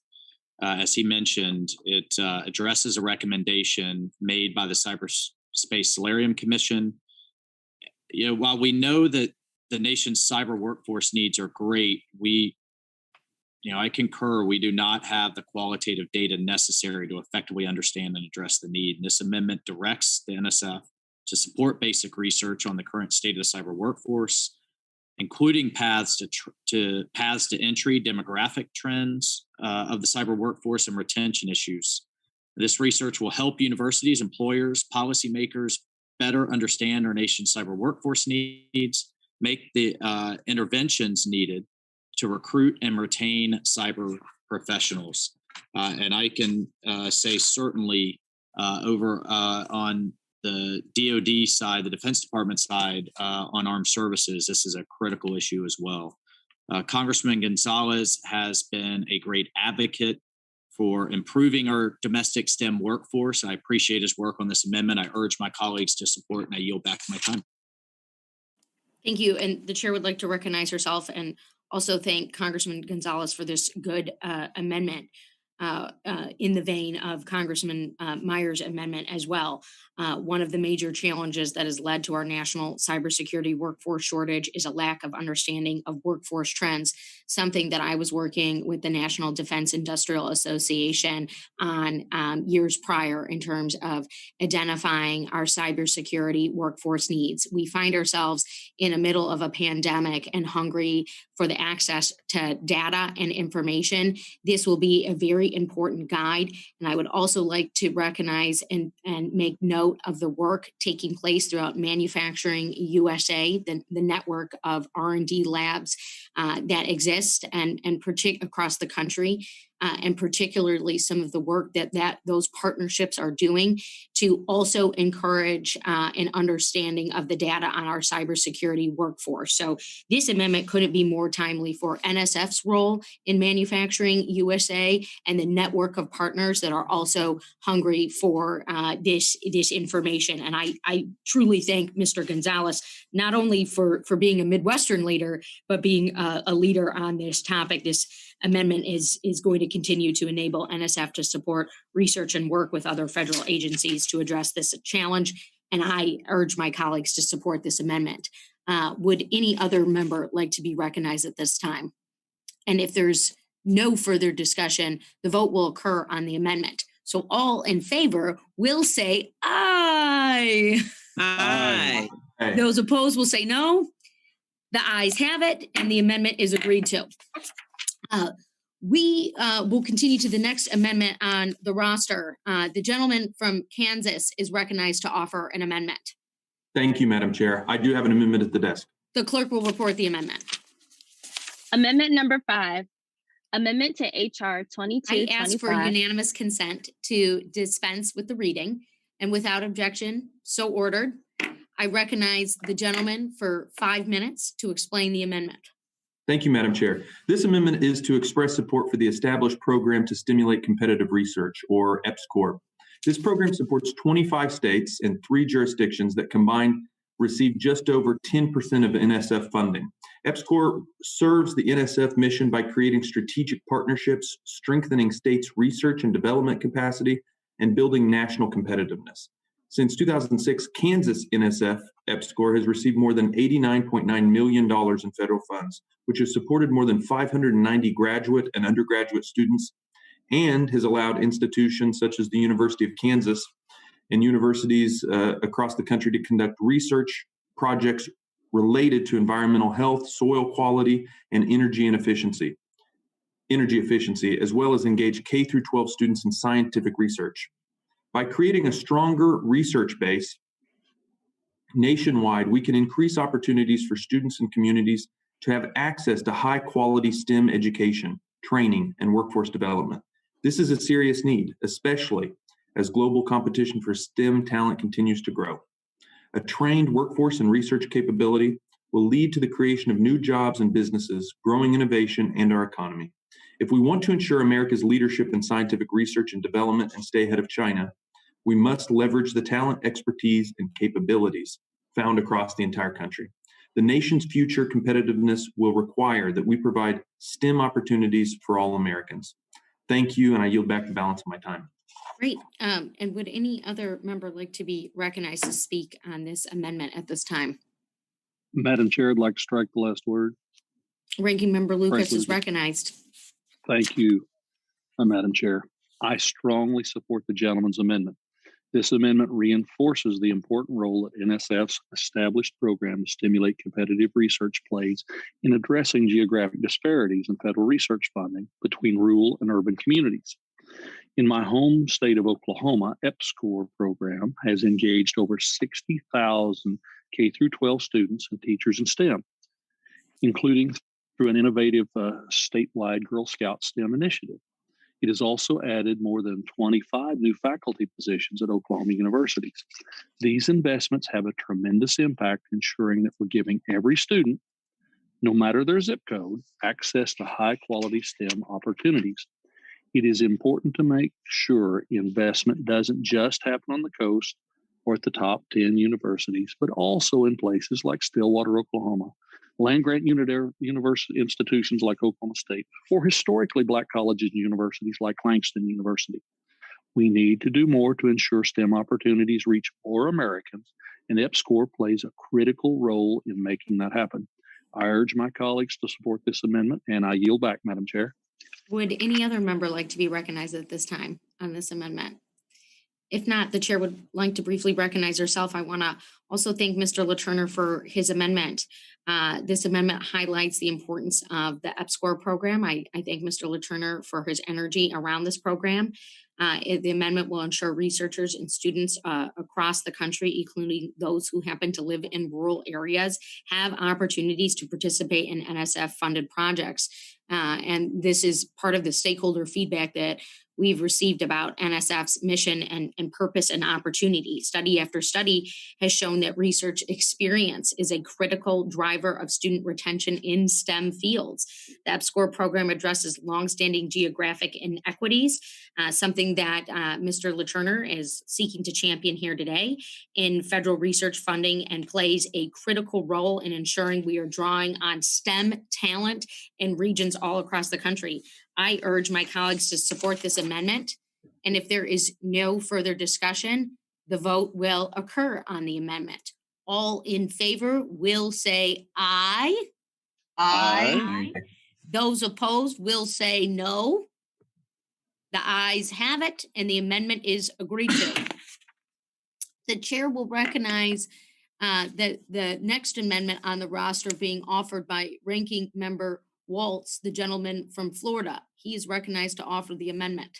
as he mentioned, it addresses a recommendation made by the Cyberspace Solarium Commission. While we know that the nation's cyber workforce needs are great, I concur we do not have the qualitative data necessary to effectively understand and address the need. And this amendment directs the NSF to support basic research on the current state of the cyber workforce, including paths to entry, demographic trends of the cyber workforce, and retention issues. This research will help universities, employers, policymakers better understand our nation's cyber workforce needs, make the interventions needed to recruit and retain cyber professionals. And I can say certainly over on the DoD side, the Defense Department side, on armed services, this is a critical issue as well. Congressman Gonzalez has been a great advocate for improving our domestic STEM workforce. I appreciate his work on this amendment. I urge my colleagues to support, and I yield back my time. Thank you. And the chair would like to recognize herself and also thank Congressman Gonzalez for this good amendment in the vein of Congressman Meyer's amendment as well. One of the major challenges that has led to our national cybersecurity workforce shortage is a lack of understanding of workforce trends, something that I was working with the National Defense Industrial Association on years prior in terms of identifying our cybersecurity workforce needs. We find ourselves in the middle of a pandemic and hungry for the access to data and information. This will be a very important guide. And I would also like to recognize and make note of the work taking place throughout Manufacturing USA, the network of R&D labs that exist and across the country, and particularly some of the work that those partnerships are doing to also encourage an understanding of the data on our cybersecurity workforce. So this amendment couldn't be more timely for NSF's role in Manufacturing USA and the network of partners that are also hungry for this information. And I truly thank Mr. Gonzalez, not only for being a Midwestern leader, but being a leader on this topic. This amendment is going to continue to enable NSF to support research and work with other federal agencies to address this challenge. And I urge my colleagues to support this amendment. Would any other member like to be recognized at this time? And if there's no further discussion, the vote will occur on the amendment. So all in favor will say aye. Aye. Those opposed will say no. The ayes have it, and the amendment is agreed to. We will continue to the next amendment on the roster. The gentleman from Kansas is recognized to offer an amendment. Thank you, Madam Chair. I do have an amendment at the desk. The clerk will report the amendment. Amendment number 5, amendment to HR 2225. I ask for unanimous consent to dispense with the reading, and without objection, so ordered. I recognize the gentleman for 5 minutes to explain the amendment. Thank you, Madam Chair. This amendment is to express support for the established program to stimulate competitive research, or EPSCoR. This program supports 25 states and 3 jurisdictions that combined receive just over 10% of NSF funding. EPSCoR serves the NSF mission by creating strategic partnerships, strengthening states' research and development capacity, and building national competitiveness. Since 2006, Kansas NSF EPSCoR has received more than $89.9 million in federal funds, which has supported more than 590 graduate and undergraduate students, and has allowed institutions such as the University of Kansas and universities across the country to conduct research projects related to environmental health, soil quality, and energy efficiency, as well as engage K through 12 students in scientific research. By creating a stronger research base nationwide, we can increase opportunities for students and communities to have access to high quality STEM education, training, and workforce development. This is a serious need, especially as global competition for STEM talent continues to grow. A trained workforce and research capability will lead to the creation of new jobs and businesses, growing innovation, and our economy. If we want to ensure America's leadership in scientific research and development and stay ahead of China, we must leverage the talent, expertise, and capabilities found across the entire country. The nation's future competitiveness will require that we provide STEM opportunities for all Americans. Thank you, and I yield back the balance of my time. Great. And would any other member like to be recognized to speak on this amendment at this time? Madam Chair, I'd like to strike the last word. Ranking Member Lucas is Lucas. recognized. Thank you, Madam Chair. I strongly support the gentleman's amendment. This amendment reinforces the important role that NSF's established program to stimulate competitive research plays in addressing geographic disparities in federal research funding between rural and urban communities. In my home state of Oklahoma, EPSCoR program has engaged over 60,000 K through 12 students and teachers in STEM, including through an innovative statewide Girl Scout STEM initiative. It has also added more than 25 new faculty positions at Oklahoma universities. These investments have a tremendous impact, ensuring that we're giving every student, no matter their zip code, access to high quality STEM opportunities. It is important to make sure investment doesn't just happen on the coast or at the top 10 universities, but also in places like Stillwater, Oklahoma, land-grant university institutions like Oklahoma State, or historically Black colleges and universities like Langston University. We need to do more to ensure STEM opportunities reach more Americans, and EPSCoR plays a critical role in making that happen. I urge my colleagues to support this amendment, and I yield back, Madam Chair. Would any other member like to be recognized at this time on this amendment? If not, the chair would like to briefly recognize herself. I want to also thank Mr. LaTurner for his amendment. This amendment highlights the importance of the EPSCoR program. I thank Mr. LaTurner for his energy around this program. The amendment will ensure researchers and students across the country, including those who happen to live in rural areas, have opportunities to participate in NSF-funded projects. And this is part of the stakeholder feedback that we've received about NSF's mission and purpose and opportunity. Study after study has shown that research experience is a critical driver of student retention in STEM fields. The EPSCoR program addresses longstanding geographic inequities, something that Mr. LaTurner is seeking to champion here today in federal research funding, and plays a critical role in ensuring we are drawing on STEM talent in regions all across the country. I urge my colleagues to support this amendment. And if there is no further discussion, the vote will occur on the amendment. All in favor will say aye. Aye. Those opposed will say no. The ayes have it, and the amendment is agreed to. The chair will recognize the next amendment on the roster being offered by Ranking Member Waltz, the gentleman from Florida. He is recognized to offer the amendment.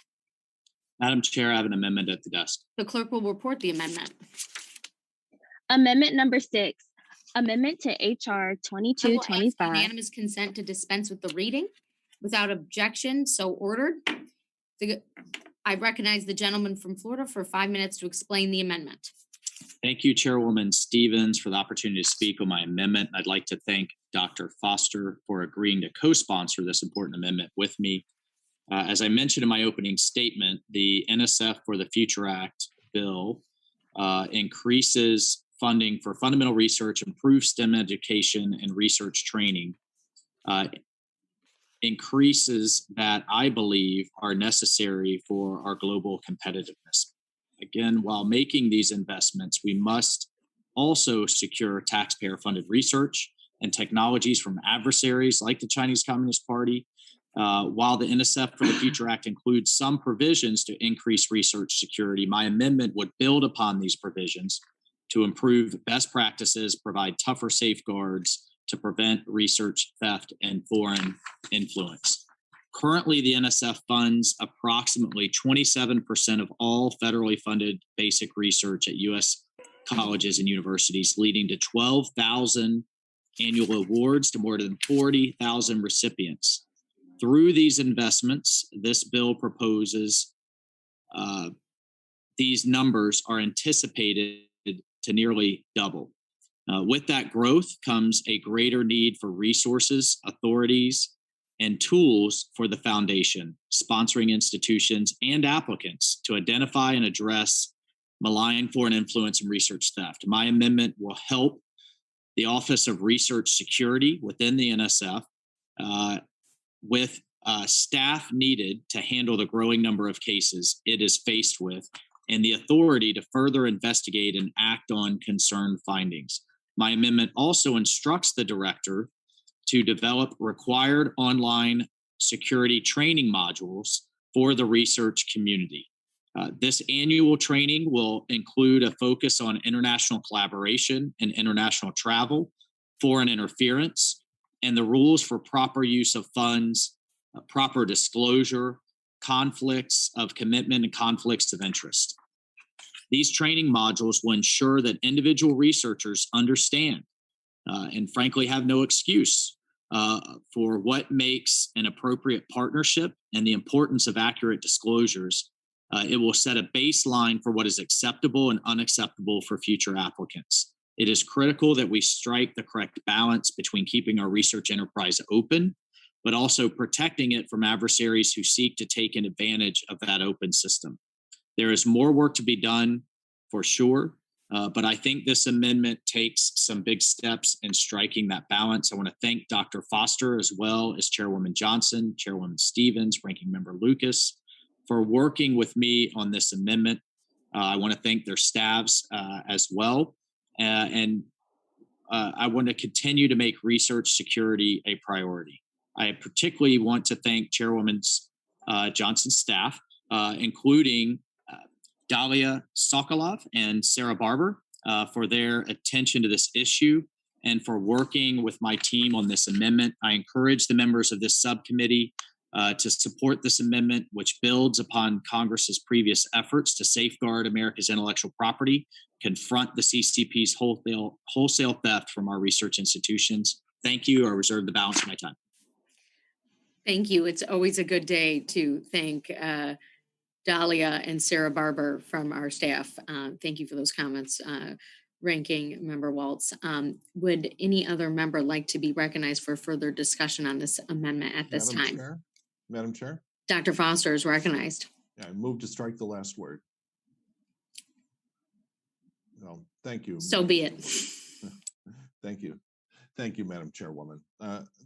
Madam Chair, I have an amendment at the desk. The clerk will report the amendment. Amendment number 6, amendment to HR I will ask 2225. unanimous consent to dispense with the reading. Without objection, so ordered. I recognize the gentleman from Florida for 5 minutes to explain the amendment. Thank you, Chairwoman Stevens, for the opportunity to speak on my amendment. I'd like to thank Dr. Foster for agreeing to co-sponsor this important amendment with me. As I mentioned in my opening statement, the NSF for the Future Act bill increases funding for fundamental research, improves STEM education and research training, increases that I believe are necessary for our global competitiveness. Again, while making these investments, we must also secure taxpayer-funded research and technologies from adversaries like the Chinese Communist Party. While the NSF for the Future Act includes some provisions to increase research security, my amendment would build upon these provisions to improve best practices, provide tougher safeguards to prevent research theft and foreign influence. Currently, the NSF funds approximately 27% of all federally funded basic research at U.S. colleges and universities, leading to 12,000 annual awards to more than 40,000 recipients. Through these investments, this bill proposes these numbers are anticipated to nearly double. With that growth comes a greater need for resources, authorities, and tools for the foundation, sponsoring institutions, and applicants to identify and address malign foreign influence and research theft. My amendment will help the Office of Research Security within the NSF with staff needed to handle the growing number of cases it is faced with, and the authority to further investigate and act on concerned findings. My amendment also instructs the director to develop required online security training modules for the research community. This annual training will include a focus on international collaboration and international travel, foreign interference, and the rules for proper use of funds, proper disclosure, conflicts of commitment, and conflicts of interest. These training modules will ensure that individual researchers understand and frankly have no excuse for what makes an appropriate partnership and the importance of accurate disclosures. It will set a baseline for what is acceptable and unacceptable for future applicants. It is critical that we strike the correct balance between keeping our research enterprise open, but also protecting it from adversaries who seek to take advantage of that open system. There is more work to be done for sure, but I think this amendment takes some big steps in striking that balance. I want to thank Dr. Foster as well as Chairwoman Johnson, Chairwoman Stevens, Ranking Member Lucas for working with me on this amendment. I want to thank their staffs as well. And I want to continue to make research security a priority. I particularly want to thank Chairwoman Johnson's staff, including Dalia Sokolov and Sarah Barber for their attention to this issue and for working with my team on this amendment. I encourage the members of this subcommittee to support this amendment, which builds upon Congress's previous efforts to safeguard America's intellectual property, confront the CCP's wholesale theft from our research institutions. Thank you. I reserve the balance of my time. Thank you. It's always a good day to thank Dalia and Sarah Barber from our staff. Thank you for those comments, Ranking Member Waltz. Would any other member like to be recognized for further discussion on this amendment at this time? Madam Chair? Dr. Foster is recognized. Yeah, I move to strike the last word. Well, thank you. So be it. Thank you. Thank you, Madam Chairwoman.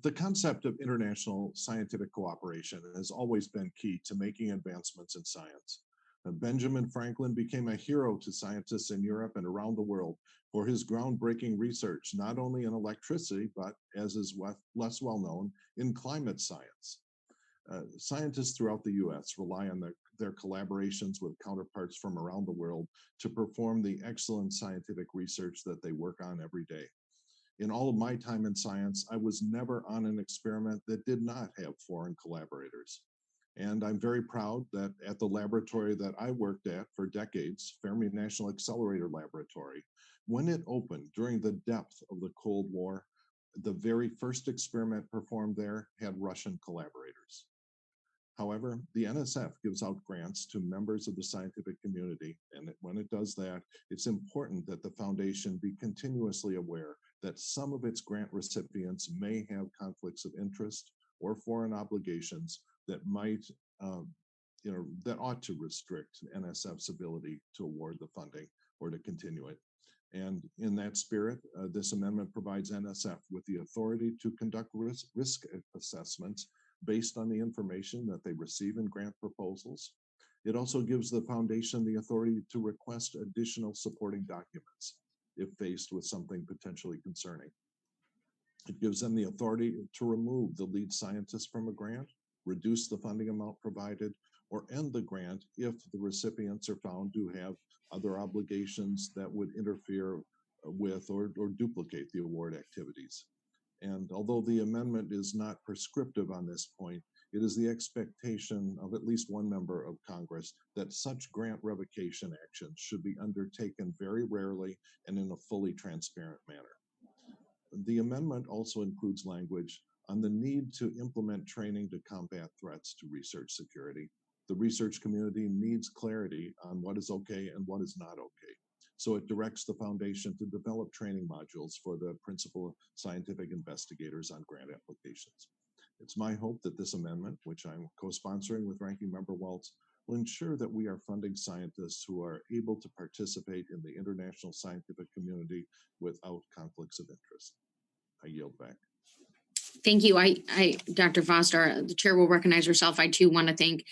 The concept of international scientific cooperation has always been key to making advancements in science. Benjamin Franklin became a hero to scientists in Europe and around the world for his groundbreaking research, not only in electricity, but, as is less well known, in climate science. Scientists throughout the U.S. rely on their collaborations with counterparts from around the world to perform the excellent scientific research that they work on every day. In all of my time in science, I was never on an experiment that did not have foreign collaborators. And I'm very proud that at the laboratory that I worked at for decades, Fermi National Accelerator Laboratory, when it opened during the depth of the Cold War, the very first experiment performed there had Russian collaborators. However, the NSF gives out grants to members of the scientific community, and when it does that, it's important that the foundation be continuously aware that some of its grant recipients may have conflicts of interest or foreign obligations that might, that ought to restrict NSF's ability to award the funding or to continue it. And in that spirit, this amendment provides NSF with the authority to conduct risk assessments based on the information that they receive in grant proposals. It also gives the foundation the authority to request additional supporting documents if faced with something potentially concerning. It gives them the authority to remove the lead scientist from a grant, reduce the funding amount provided, or end the grant if the recipients are found to have other obligations that would interfere with or duplicate the award activities. And although the amendment is not prescriptive on this point, it is the expectation of at least one member of Congress that such grant revocation actions should be undertaken very rarely and in a fully transparent manner. The amendment also includes language on the need to implement training to combat threats to research security. The research community needs clarity on what is okay and what is not okay. So it directs the foundation to develop training modules for the principal scientific investigators on grant applications. It's my hope that this amendment, which I'm co-sponsoring with Ranking Member Waltz, will ensure that we are funding scientists who are able to participate in the international scientific community without conflicts of interest. I yield back. Thank you. Dr. Foster, the chair will recognize herself. I too want to thank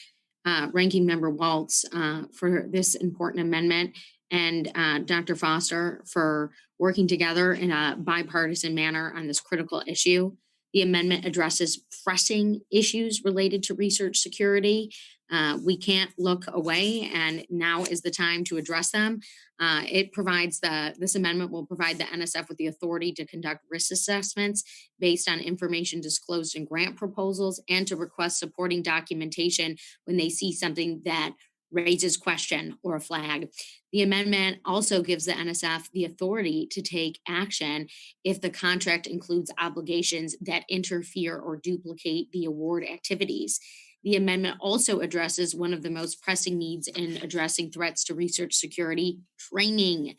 Ranking Member Waltz for this important amendment, and Dr. Foster for working together in a bipartisan manner on this critical issue. The amendment addresses pressing issues related to research security. We can't look away, and now is the time to address them. This amendment will provide the NSF with the authority to conduct risk assessments based on information disclosed in grant proposals and to request supporting documentation when they see something that raises question or a flag. The amendment also gives the NSF the authority to take action if the contract includes obligations that interfere or duplicate the award activities. The amendment also addresses one of the most pressing needs in addressing threats to research security: training.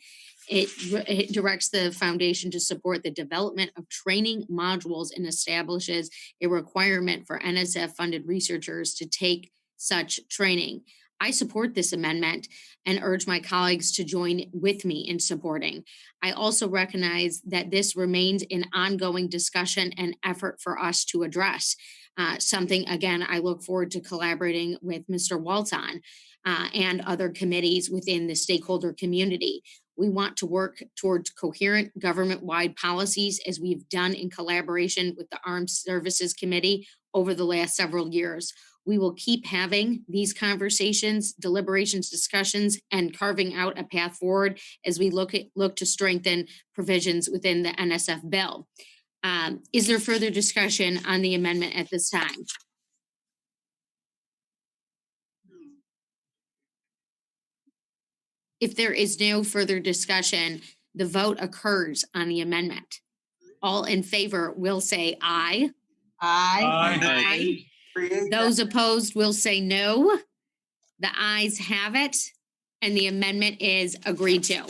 It directs the foundation to support the development of training modules and establishes a requirement for NSF-funded researchers to take such training. I support this amendment and urge my colleagues to join with me in supporting. I also recognize that this remains an ongoing discussion and effort for us to address. Something, again, I look forward to collaborating with Mr. Waltz on and other committees within the stakeholder community. We want to work towards coherent government-wide policies as we've done in collaboration with the Armed Services Committee over the last several years. We will keep having these conversations, deliberations, discussions, and carving out a path forward as we look to strengthen provisions within the NSF bill. Is there further discussion on the amendment at this time? If there is no further discussion, the vote occurs on the amendment. All in favor will say aye. Aye. Aye. Those opposed will say no. The ayes have it, and the amendment is agreed to.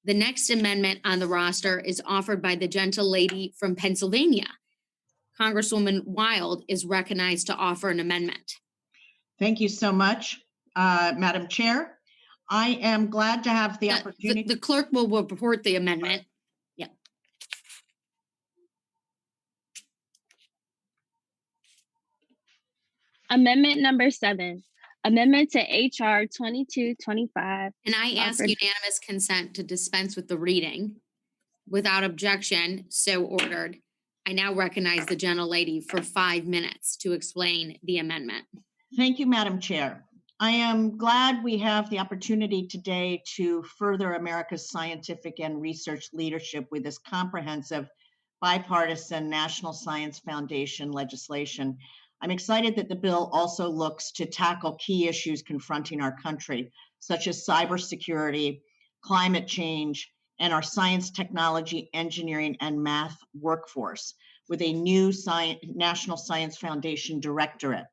The next amendment on the roster is offered by the gentle lady from Pennsylvania. Congresswoman Wild is recognized to offer an amendment. Thank you so much, Madam Chair. I am glad to have the opportunity. The clerk will report the amendment. Yep. Amendment number 7, amendment to HR 2225. And I ask unanimous consent to dispense with the reading. Without objection, so ordered. I now recognize the gentlelady for 5 minutes to explain the amendment. Thank you, Madam Chair. I am glad we have the opportunity today to further America's scientific and research leadership with this comprehensive bipartisan National Science Foundation legislation. I'm excited that the bill also looks to tackle key issues confronting our country, such as cybersecurity, climate change, and our science, technology, engineering, and math workforce with a new National Science Foundation directorate.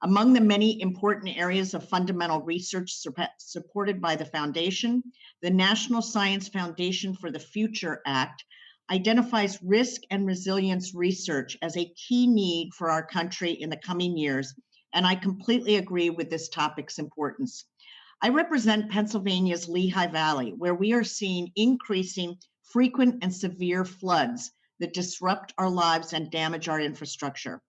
Among the many important areas of fundamental research supported by the foundation, the National Science Foundation for the Future Act identifies risk and resilience research as a key need for our country in the coming years, and I completely agree with this topic's importance. I represent Pennsylvania's Lehigh Valley, where we are seeing increasing frequent and severe floods that disrupt our lives and damage our infrastructure.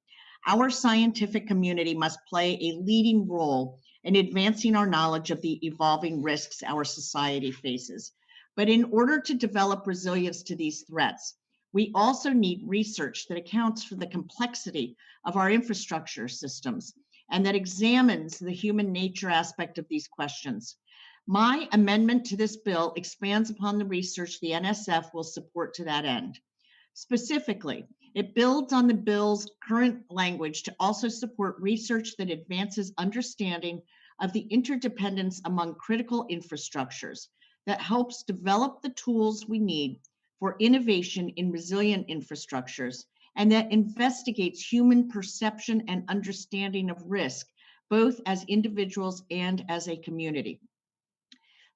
Our scientific community must play a leading role in advancing our knowledge of the evolving risks our society faces. But in order to develop resilience to these threats, we also need research that accounts for the complexity of our infrastructure systems and that examines the human nature aspect of these questions. My amendment to this bill expands upon the research the NSF will support to that end. Specifically, it builds on the bill's current language to also support research that advances understanding of the interdependence among critical infrastructures, that helps develop the tools we need for innovation in resilient infrastructures, and that investigates human perception and understanding of risk, both as individuals and as a community.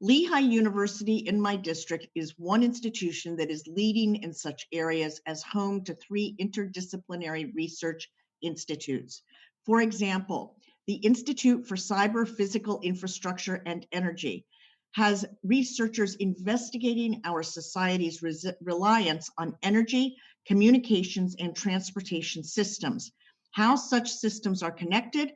Lehigh University in my district is one institution that is leading in such areas as home to 3 interdisciplinary research institutes. For example, the Institute for Cyber Physical Infrastructure and Energy has researchers investigating our society's reliance on energy, communications, and transportation systems, how such systems are connected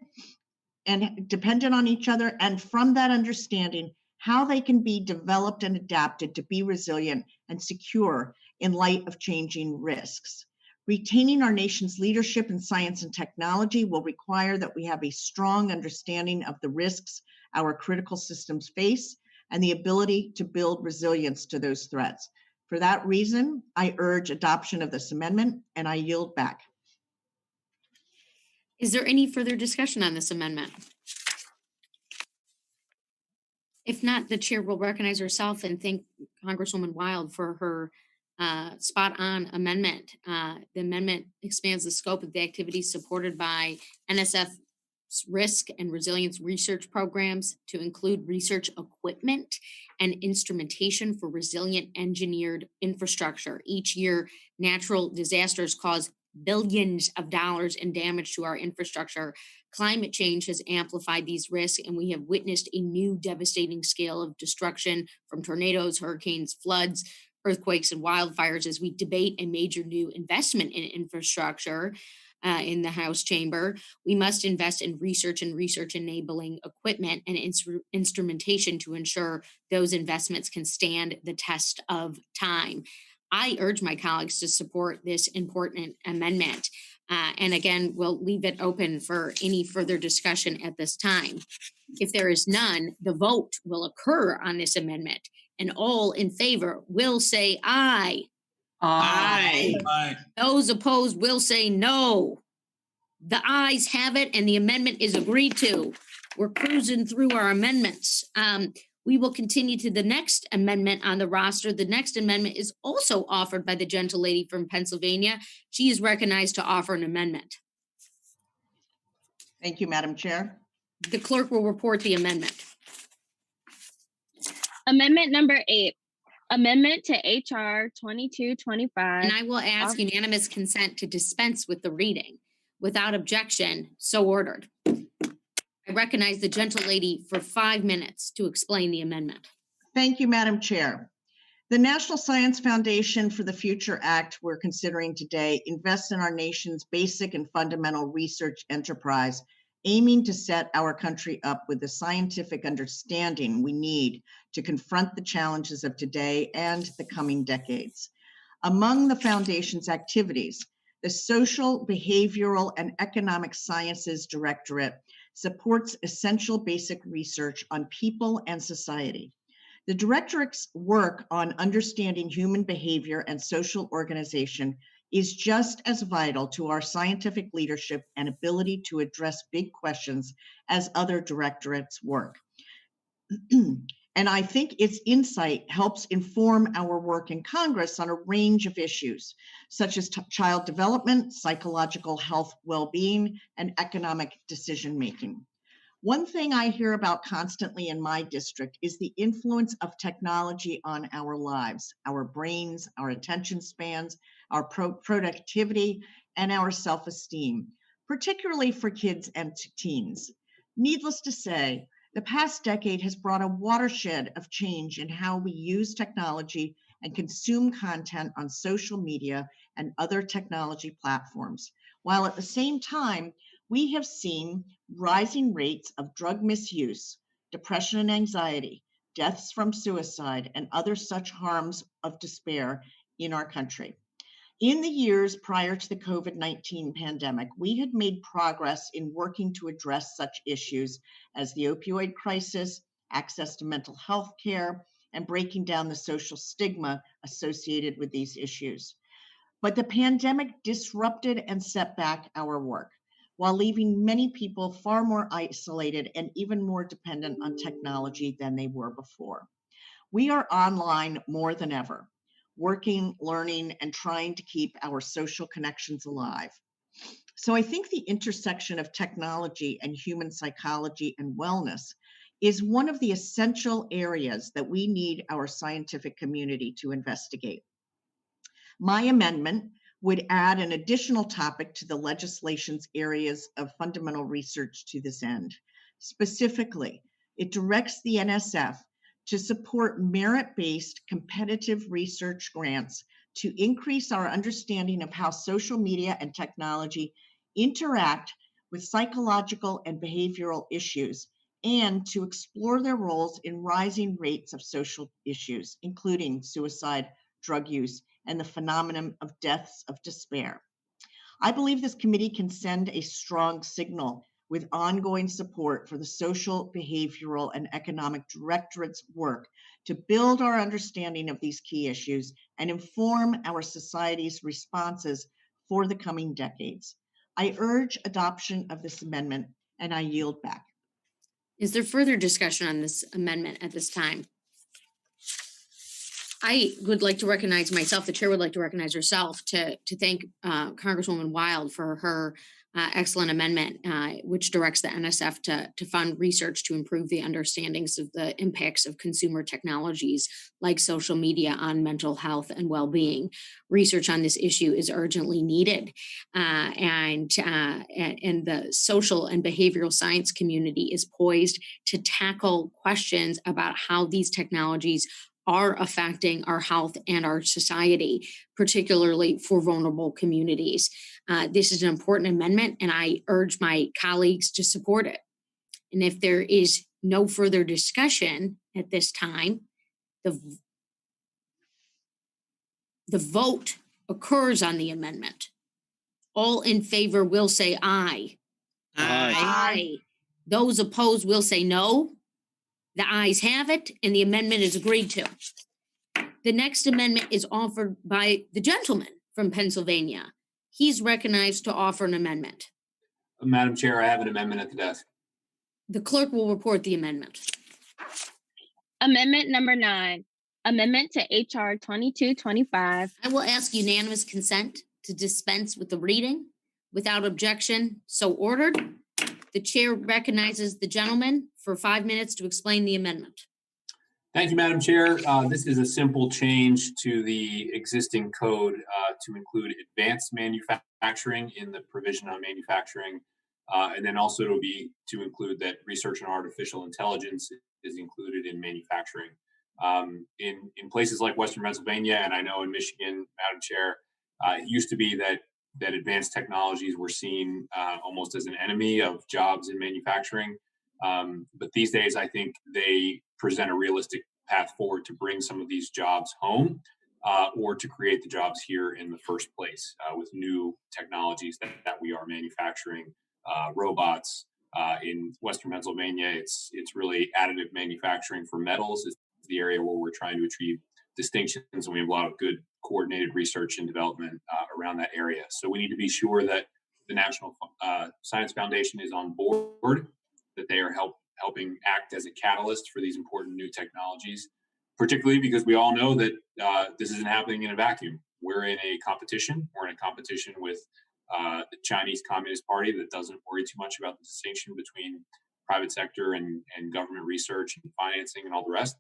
and dependent on each other, and from that understanding, how they can be developed and adapted to be resilient and secure in light of changing risks. Retaining our nation's leadership in science and technology will require that we have a strong understanding of the risks our critical systems face and the ability to build resilience to those threats. For that reason, I urge adoption of this amendment, and I yield back. Is there any further discussion on this amendment? If not, the chair will recognize herself and thank Congresswoman Wild for her spot-on amendment. The amendment expands the scope of the activities supported by NSF risk and resilience research programs to include research equipment and instrumentation for resilient engineered infrastructure. Each year, natural disasters cause billions of dollars in damage to our infrastructure. Climate change has amplified these risks, and we have witnessed a new devastating scale of destruction from tornadoes, hurricanes, floods, earthquakes, and wildfires as we debate a major new investment in infrastructure. In the House chamber, we must invest in research and research enabling equipment and instrumentation to ensure those investments can stand the test of time. I urge my colleagues to support this important amendment. And again, we'll leave it open for any further discussion at this time. If there is none, the vote will occur on this amendment, and all in favor will say aye. Aye. Those opposed will say no. The ayes have it, and the amendment is agreed to. We're cruising through our amendments. We will continue to the next amendment on the roster. The next amendment is also offered by the gentle lady from Pennsylvania. She is recognized to offer an amendment. Thank you, Madam Chair. The clerk will report the amendment. Amendment number 8, amendment to HR 2225. And I will ask unanimous consent to dispense with the reading. Without objection, so ordered. I recognize the gentle lady for 5 minutes to explain the amendment. Thank you, Madam Chair. The National Science Foundation for the Future Act we're considering today invests in our nation's basic and fundamental research enterprise, aiming to set our country up with the scientific understanding we need to confront the challenges of today and the coming decades. Among the foundation's activities, the Social, Behavioral, and Economic Sciences Directorate supports essential basic research on people and society. The Directorate's work on understanding human behavior and social organization is just as vital to our scientific leadership and ability to address big questions as other directorates' work. And I think its insight helps inform our work in Congress on a range of issues, such as child development, psychological health, well-being, and economic decision-making. One thing I hear about constantly in my district is the influence of technology on our lives, our brains, our attention spans, our productivity, and our self-esteem, particularly for kids and teens. Needless to say, the past decade has brought a watershed of change in how we use technology and consume content on social media and other technology platforms, while at the same time, we have seen rising rates of drug misuse, depression and anxiety, deaths from suicide, and other such harms of despair in our country. In the years prior to the COVID-19 pandemic, we had made progress in working to address such issues as the opioid crisis, access to mental health care, and breaking down the social stigma associated with these issues. But the pandemic disrupted and set back our work, while leaving many people far more isolated and even more dependent on technology than they were before. We are online more than ever, working, learning, and trying to keep our social connections alive. So I think the intersection of technology and human psychology and wellness is one of the essential areas that we need our scientific community to investigate. My amendment would add an additional topic to the legislation's areas of fundamental research to this end. Specifically, it directs the NSF to support merit-based competitive research grants to increase our understanding of how social media and technology interact with psychological and behavioral issues, and to explore their roles in rising rates of social issues, including suicide, drug use, and the phenomenon of deaths of despair. I believe this committee can send a strong signal with ongoing support for the Social, Behavioral, and Economic Directorate's work to build our understanding of these key issues and inform our society's responses for the coming decades. I urge adoption of this amendment, and I yield back. Is there further discussion on this amendment at this time? I would like to recognize myself, the chair would like to recognize herself to thank Congresswoman Wild for her excellent amendment, which directs the NSF to fund research to improve the understandings of the impacts of consumer technologies like social media on mental health and well-being. Research on this issue is urgently needed, and the social and behavioral science community is poised to tackle questions about how these technologies are affecting our health and our society, particularly for vulnerable communities. This is an important amendment, and I urge my colleagues to support it. And if there is no further discussion at this time, the vote occurs on the amendment. All in favor will say aye. Aye. Those opposed will say no. The ayes have it, and the amendment is agreed to. The next amendment is offered by the gentleman from Pennsylvania. He's recognized to offer an amendment. Madam Chair, I have an amendment at the desk. The clerk will report the amendment. Amendment number 9, amendment to HR 2225. I will ask unanimous consent to dispense with the reading. Without objection, so ordered. The chair recognizes the gentleman for 5 minutes to explain the amendment. Thank you, Madam Chair. This is a simple change to the existing code to include advanced manufacturing in the provision on manufacturing, and then also to include that research and artificial intelligence is included in manufacturing. In places like Western Pennsylvania, and I know in Michigan, Madam Chair, it used to be that advanced technologies were seen almost as an enemy of jobs in manufacturing. But these days, I think they present a realistic path forward to bring some of these jobs home or to create the jobs here in the first place with new technologies that we are manufacturing, robots. In Western Pennsylvania, it's really additive manufacturing for metals. It's the area where we're trying to achieve distinctions, and we have a lot of good coordinated research and development around that area. So we need to be sure that the National Science Foundation is on board, that they are helping act as a catalyst for these important new technologies, particularly because we all know that this isn't happening in a vacuum. We're in a competition. We're in a competition with the Chinese Communist Party that doesn't worry too much about the distinction between private sector and government research and financing and all the rest.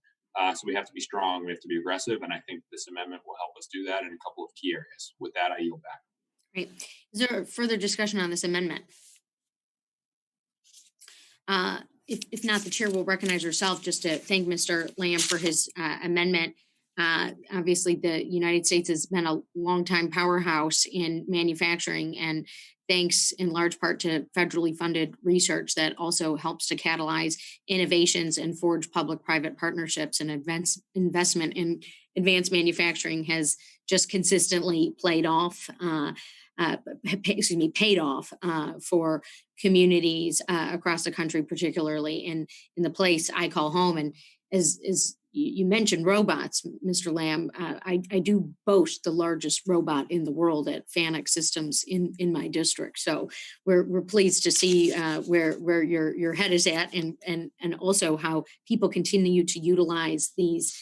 So we have to be strong. We have to be aggressive. And I think this amendment will help us do that in a couple of key areas. With that, I yield back. Great. Is there further discussion on this amendment? If not, the chair will recognize herself just to thank Mr. Lamb for his amendment. Obviously, the United States has been a longtime powerhouse in manufacturing, and thanks in large part to federally funded research that also helps to catalyze innovations and forge public-private partnerships, and investment in advanced manufacturing has just consistently paid off for communities across the country, particularly in the place I call home. And as you mentioned robots, Mr. Lamb, I do boast the largest robot in the world at Fanuc Systems in my district. So we're pleased to see where your head is at, and also how people continue to utilize these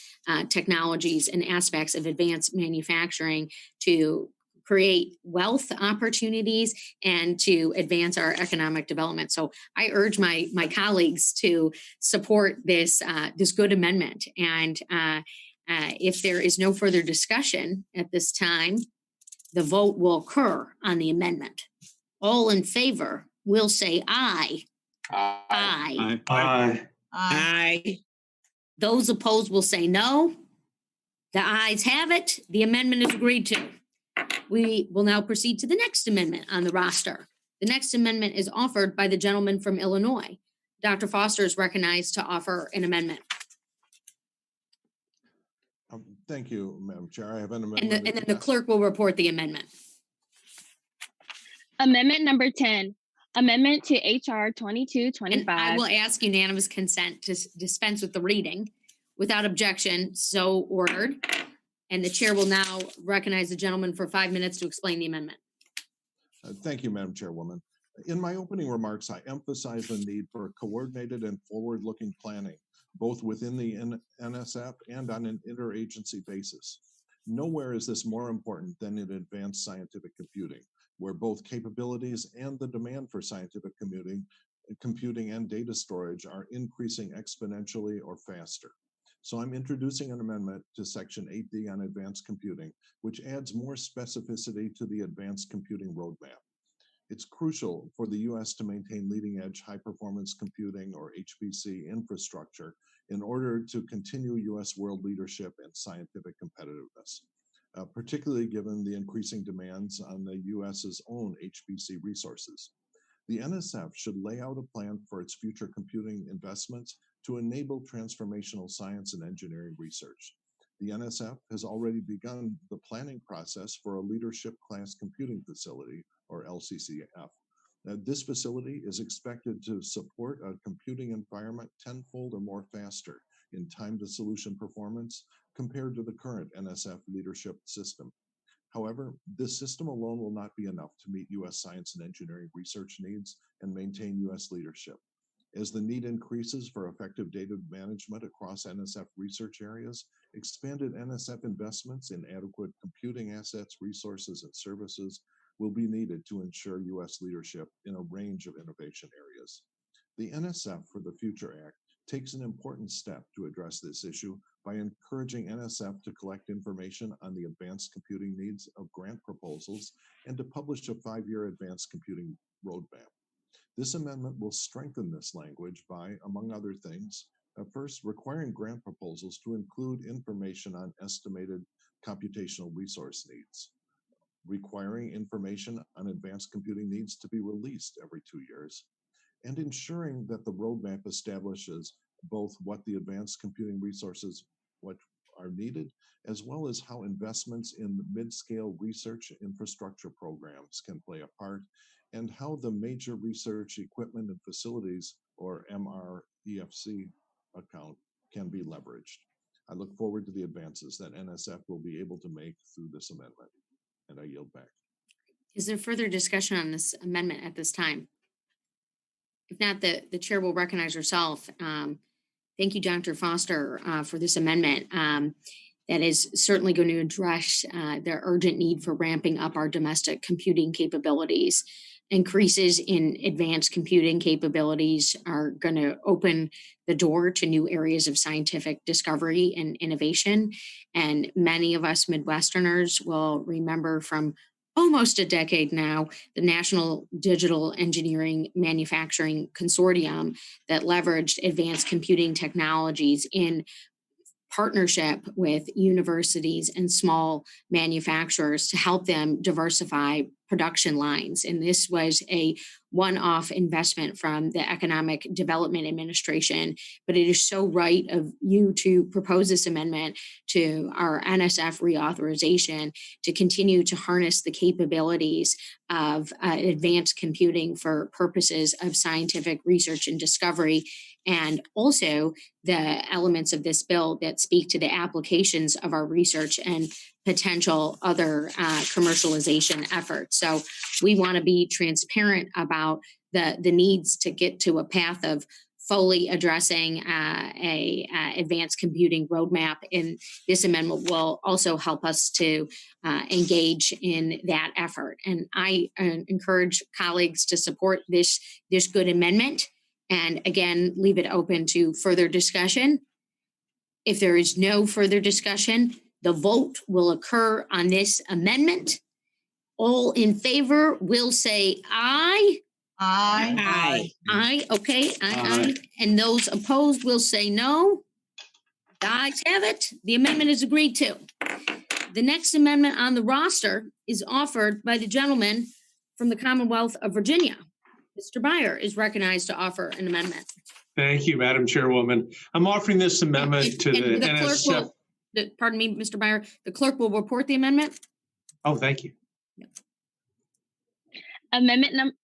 technologies and aspects of advanced manufacturing to create wealth opportunities and to advance our economic development. So I urge my colleagues to support this good amendment. And if there is no further discussion at this time, the vote will occur on the amendment. All in favor will say aye. Aye. Aye. Aye. Those opposed will say no. The ayes have it. The amendment is agreed to. We will now proceed to the next amendment on the roster. The next amendment is offered by the gentleman from Illinois. Dr. Foster is recognized to offer an amendment. Thank you, Madam Chair. I have an amendment. And then the clerk will report the amendment. Amendment number 10, amendment to HR 2225. And I will ask unanimous consent to dispense with the reading. Without objection, so ordered. And the chair will now recognize the gentleman for 5 minutes to explain the amendment. Thank you, Madam Chairwoman. In my opening remarks, I emphasized the need for coordinated and forward-looking planning both within the NSF and on an interagency basis. Nowhere is this more important than in advanced scientific computing, where both capabilities and the demand for scientific computing and data storage are increasing exponentially or faster. So I'm introducing an amendment to Section 8D on advanced computing, which adds more specificity to the advanced computing roadmap. It's crucial for the U.S. to maintain leading-edge high-performance computing, or HPC, infrastructure in order to continue U.S. world leadership and scientific competitiveness, particularly given the increasing demands on the U.S.'s own HPC resources. The NSF should lay out a plan for its future computing investments to enable transformational science and engineering research. The NSF has already begun the planning process for a leadership class computing facility, or LCCF. This facility is expected to support a computing environment tenfold or more faster in time to solution performance compared to the current NSF leadership system. However, this system alone will not be enough to meet U.S. science and engineering research needs and maintain U.S. leadership. As the need increases for effective data management across NSF research areas, expanded NSF investments in adequate computing assets, resources, and services will be needed to ensure U.S. leadership in a range of innovation areas. The NSF for the Future Act takes an important step to address this issue by encouraging NSF to collect information on the advanced computing needs of grant proposals and to publish a 5-year advanced computing roadmap. This amendment will strengthen this language by, among other things, first, requiring grant proposals to include information on estimated computational resource needs, requiring information on advanced computing needs to be released every 2 years, and ensuring that the roadmap establishes both what the advanced computing resources what are needed, as well as how investments in mid-scale research infrastructure programs can play a part, and how the major research equipment and facilities, or MREFC account, can be leveraged. I look forward to the advances that NSF will be able to make through this amendment, and I yield back. Is there further discussion on this amendment at this time? If not, the chair will recognize herself. Thank you, Dr. Foster, for this amendment. That is certainly going to address the urgent need for ramping up our domestic computing capabilities. Increases in advanced computing capabilities are going to open the door to new areas of scientific discovery and innovation. And many of us Midwesterners will remember from almost a decade now, the National Digital Engineering Manufacturing Consortium that leveraged advanced computing technologies in partnership with universities and small manufacturers to help them diversify production lines. And this was a one-off investment from the Economic Development Administration, but it is so right of you to propose this amendment to our NSF reauthorization to continue to harness the capabilities of advanced computing for purposes of scientific research and discovery, and also the elements of this bill that speak to the applications of our research and potential other commercialization efforts. So we want to be transparent about the needs to get to a path of fully addressing a advanced computing roadmap. And this amendment will also help us to engage in that effort. And I encourage colleagues to support this good amendment. And again, leave it open to further discussion. If there is no further discussion, the vote will occur on this amendment. All in favor will say aye. Aye. Aye. Aye, okay, aye. And those opposed will say no. The ayes have it. The amendment is agreed to. The next amendment on the roster is offered by the gentleman from the Commonwealth of Virginia. Mr. Byer is recognized to offer an amendment. Thank you, Madam Chairwoman. I'm offering this amendment to the NSF. Pardon me, Mr. Byer, the clerk will report the amendment. Oh, thank you. Amendment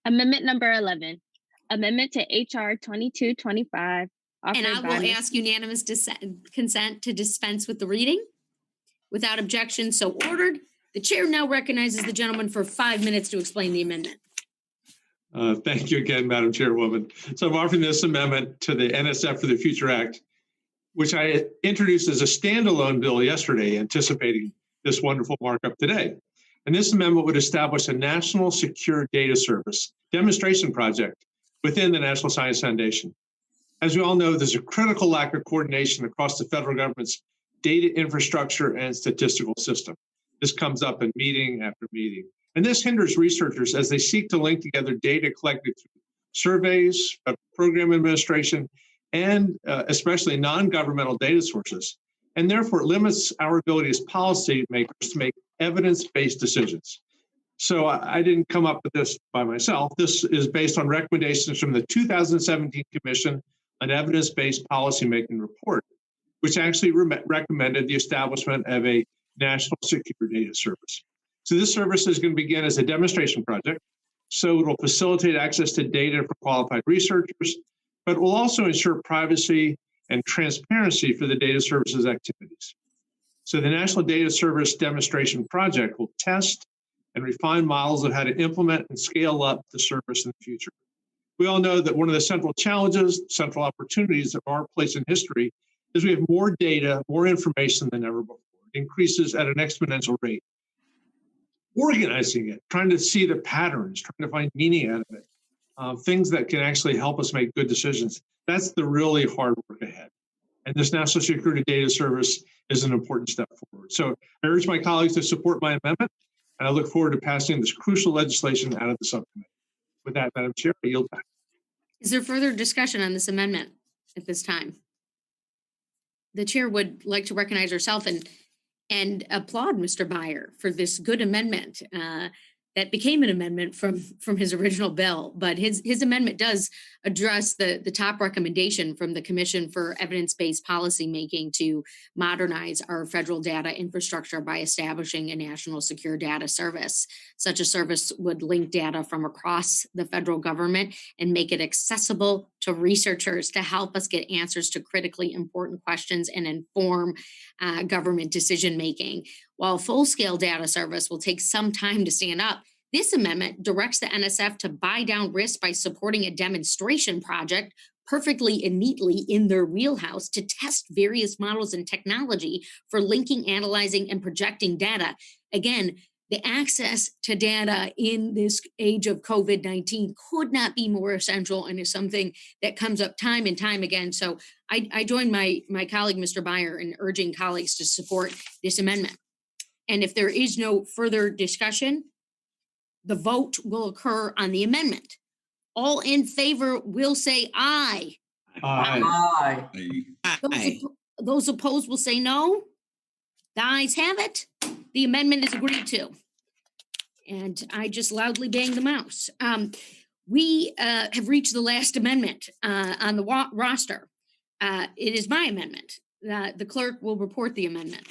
number 11. Amendment to HR 2225. And I will ask unanimous consent to dispense with the reading. Without objection, so ordered. The chair now recognizes the gentleman for 5 minutes to explain the amendment. Thank you again, Madam Chairwoman. So I'm offering this amendment to the NSF for the Future Act, which I introduced as a standalone bill yesterday, anticipating this wonderful markup today. And this amendment would establish a national secure data service demonstration project within the National Science Foundation. As we all know, there's a critical lack of coordination across the federal government's data infrastructure and statistical system. This comes up in meeting after meeting. And this hinders researchers as they seek to link together data collected through surveys, program administration, and especially non-governmental data sources. And therefore it limits our ability as policymakers to make evidence-based decisions. So I didn't come up with this by myself. This is based on recommendations from the 2017 Commission on Evidence-Based Policymaking Report, which actually recommended the establishment of a national secure data service. So this service is going to begin as a demonstration project. So it will facilitate access to data for qualified researchers, but will also ensure privacy and transparency for the data services activities. So the National Data Service Demonstration Project will test and refine models of how to implement and scale up the service in the future. We all know that one of the central challenges, central opportunities of our place in history is we have more data, more information than ever before. It increases at an exponential rate. Organizing it, trying to see the patterns, trying to find meaning out of it, things that can actually help us make good decisions. That's the really hard work ahead. And this National Security Data Service is an important step forward. So I urge my colleagues to support my amendment, and I look forward to passing this crucial legislation out of the subcommittee. With that, Madam Chair, I yield back. Is there further discussion on this amendment at this time? The chair would like to recognize herself and applaud Mr. Byer for this good amendment that became an amendment from his original bill. But his amendment does address the top recommendation from the Commission for Evidence-Based Policymaking to modernize our federal data infrastructure by establishing a national secure data service. Such a service would link data from across the federal government and make it accessible to researchers to help us get answers to critically important questions and inform government decision making. While full-scale data service will take some time to stand up, this amendment directs the NSF to buy down risk by supporting a demonstration project perfectly and neatly in their wheelhouse to test various models and technology for linking, analyzing, and projecting data. Again, the access to data in this age of COVID-19 could not be more essential and is something that comes up time and time again. So I join my colleague, Mr. Byer, in urging colleagues to support this amendment. And if there is no further discussion, the vote will occur on the amendment. All in favor will say aye. Aye. Aye. Those opposed will say no. The ayes have it. The amendment is agreed to. And I just loudly banged the mouse. We have reached the last amendment on the roster. It is my amendment. The clerk will report the amendment.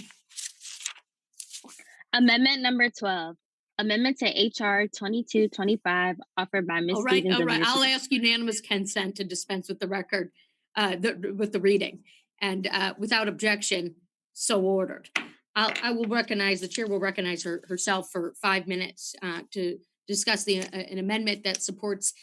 Amendment number 12. Amendment to HR 2225 offered by Ms. Stevens. All right. I'll ask unanimous consent to dispense with the record, with the reading. And without objection, so ordered. The chair will recognize herself for 5 minutes to discuss an amendment that supports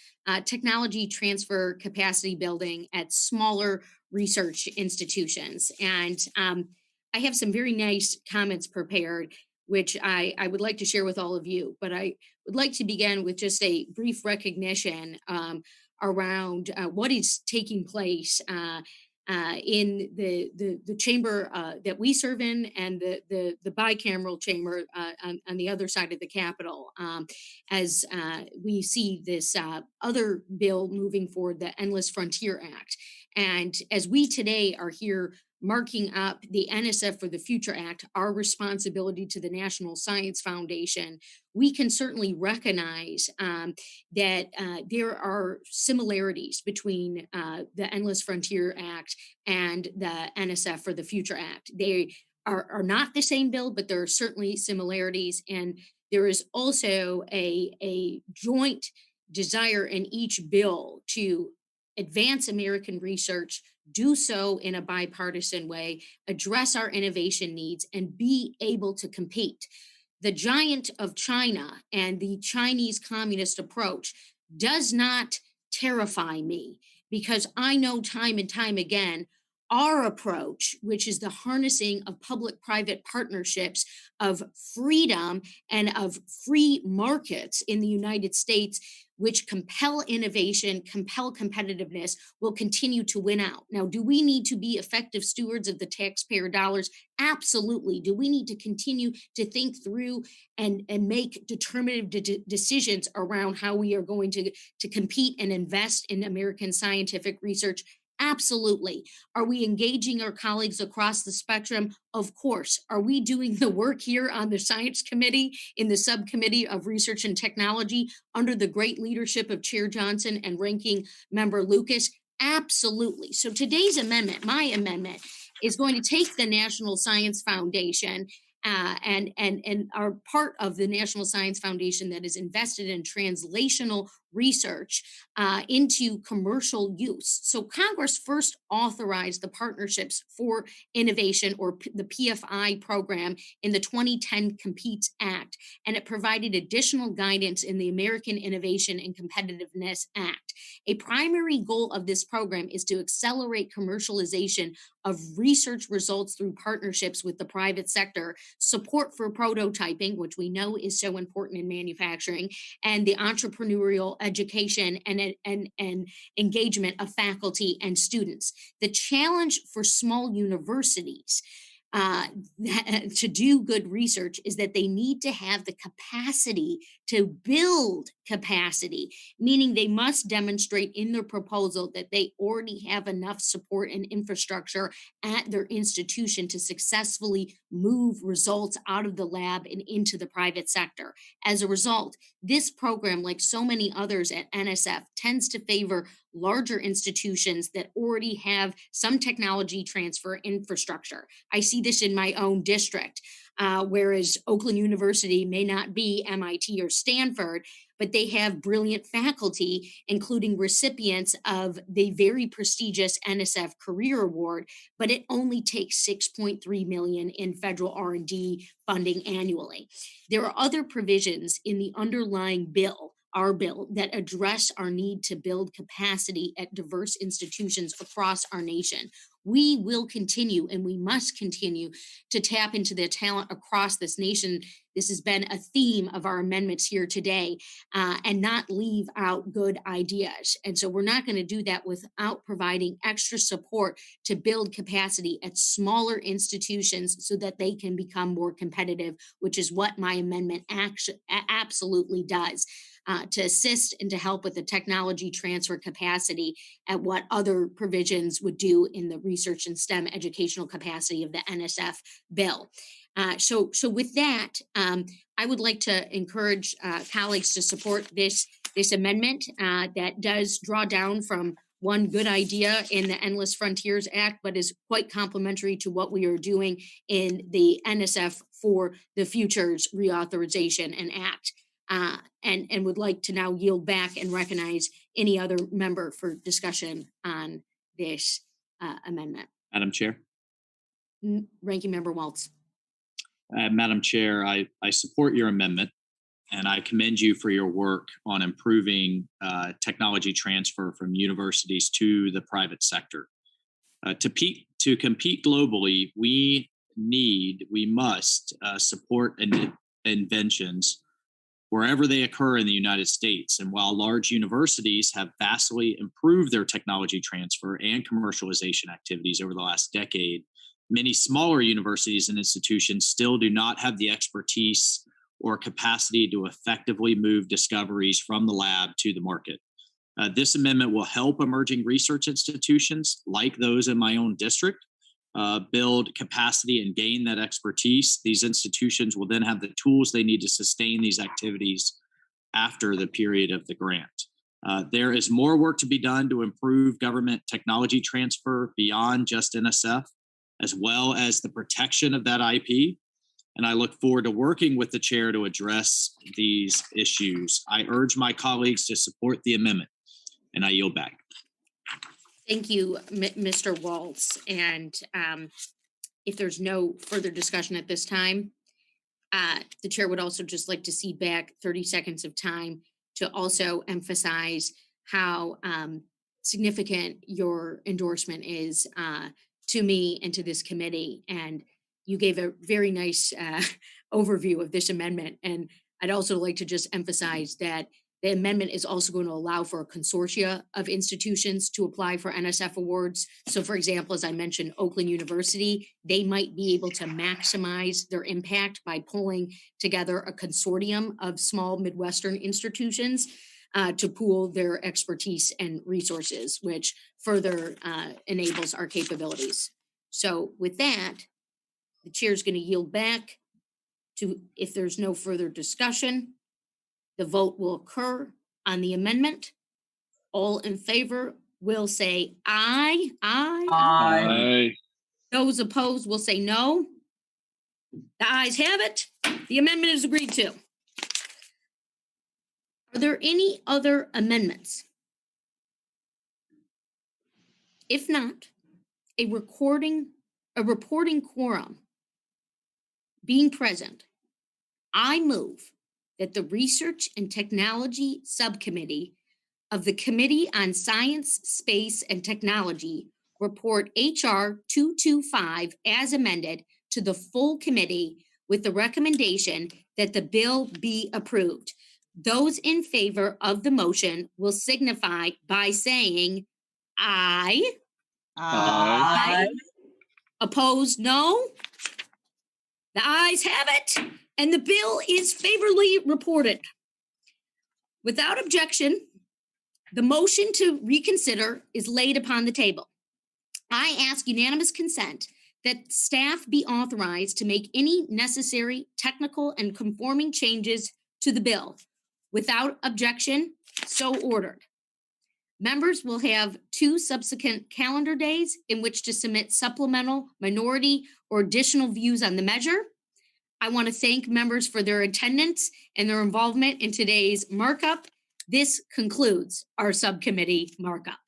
technology transfer capacity building at smaller research institutions. And I have some very nice comments prepared, which I would like to share with all of you. But I would like to begin with just a brief recognition around what is taking place in the chamber that we serve in and the bicameral chamber on the other side of the Capitol, as we see this other bill moving forward, the Endless Frontier Act. And as we today are here marking up the NSF for the Future Act, our responsibility to the National Science Foundation, we can certainly recognize that there are similarities between the Endless Frontier Act and the NSF for the Future Act. They are not the same bill, but there are certainly similarities. And there is also a joint desire in each bill to advance American research, do so in a bipartisan way, address our innovation needs, and be able to compete. The giant of China and the Chinese communist approach does not terrify me, because I know time and time again our approach, which is the harnessing of public-private partnerships, of freedom and of free markets in the United States, which compel innovation, compel competitiveness, will continue to win out. Now, do we need to be effective stewards of the taxpayer dollars? Absolutely. Do we need to continue to think through and make determinative decisions around how we are going to compete and invest in American scientific research? Absolutely. Are we engaging our colleagues across the spectrum? Of course. Are we doing the work here on the Science Committee in the Subcommittee of Research and Technology under the great leadership of Chair Johnson and Ranking Member Lucas? Absolutely. So today's amendment, my amendment, is going to take the National Science Foundation and are part of the National Science Foundation that is invested in translational research into commercial use. So Congress first authorized the Partnerships for Innovation, or the PFI program, in the 2010 Competes Act, and it provided additional guidance in the American Innovation and Competitiveness Act. A primary goal of this program is to accelerate commercialization of research results through partnerships with the private sector, support for prototyping, which we know is so important in manufacturing, and the entrepreneurial education and engagement of faculty and students. The challenge for small universities to do good research is that they need to have the capacity to build capacity, meaning they must demonstrate in their proposal that they already have enough support and infrastructure at their institution to successfully move results out of the lab and into the private sector. As a result, this program, like so many others at NSF, tends to favor larger institutions that already have some technology transfer infrastructure. I see this in my own district, whereas Oakland University may not be MIT or Stanford, but they have brilliant faculty, including recipients of the very prestigious NSF Career Award, but it only takes $6.3 million in federal R&D funding annually. There are other provisions in the underlying bill, our bill, that address our need to build capacity at diverse institutions across our nation. We will continue, and we must continue, to tap into the talent across this nation. This has been a theme of our amendments here today, and not leave out good ideas. And so we're not going to do that without providing extra support to build capacity at smaller institutions so that they can become more competitive, which is what my amendment absolutely does. To assist and to help with the technology transfer capacity at what other provisions would do in the research and STEM educational capacity of the NSF bill. So with that, I would like to encourage colleagues to support this amendment that does draw down from one good idea in the Endless Frontiers Act, but is quite complementary to what we are doing in the NSF for the Future's Reauthorization and Act. And would like to now yield back and recognize any other member for discussion on this amendment. Madam Chair. Ranking Member Waltz. Madam Chair, I support your amendment, and I commend you for your work on improving technology transfer from universities to the private sector. To compete globally, we must support inventions wherever they occur in the United States. And while large universities have vastly improved their technology transfer and commercialization activities over the last decade, many smaller universities and institutions still do not have the expertise or capacity to effectively move discoveries from the lab to the market. This amendment will help emerging research institutions like those in my own district build capacity and gain that expertise. These institutions will then have the tools they need to sustain these activities after the period of the grant. There is more work to be done to improve government technology transfer beyond just NSF, as well as the protection of that IP. And I look forward to working with the chair to address these issues. I urge my colleagues to support the amendment, and I yield back. Thank you, Mr. Waltz. And if there's no further discussion at this time, the chair would also just like to see back 30 seconds of time to also emphasize how significant your endorsement is to me and to this committee. And you gave a very nice overview of this amendment. And I'd also like to just emphasize that the amendment is also going to allow for a consortia of institutions to apply for NSF awards. So for example, as I mentioned, Oakland University, they might be able to maximize their impact by pulling together a consortium of small Midwestern institutions to pool their expertise and resources, which further enables our capabilities. So with that, the chair is going to yield back to, if there's no further discussion, the vote will occur on the amendment. All in favor will say aye. Aye. Those opposed will say no. The ayes have it. The amendment is agreed to. Are there any other amendments? If not, a reporting quorum being present, I move that the Research and Technology Subcommittee of the Committee on Science, Space, and Technology report HR 225 as amended to the full committee with the recommendation that the bill be approved. Those in favor of the motion will signify by saying aye. Aye. Opposed, no. The ayes have it, and the bill is favorably reported. Without objection, the motion to reconsider is laid upon the table. I ask unanimous consent that staff be authorized to make any necessary technical and conforming changes to the bill. Without objection, so ordered. Members will have 2 subsequent calendar days in which to submit supplemental, minority, or additional views on the measure. I want to thank members for their attendance and their involvement in today's markup. This concludes our subcommittee markup.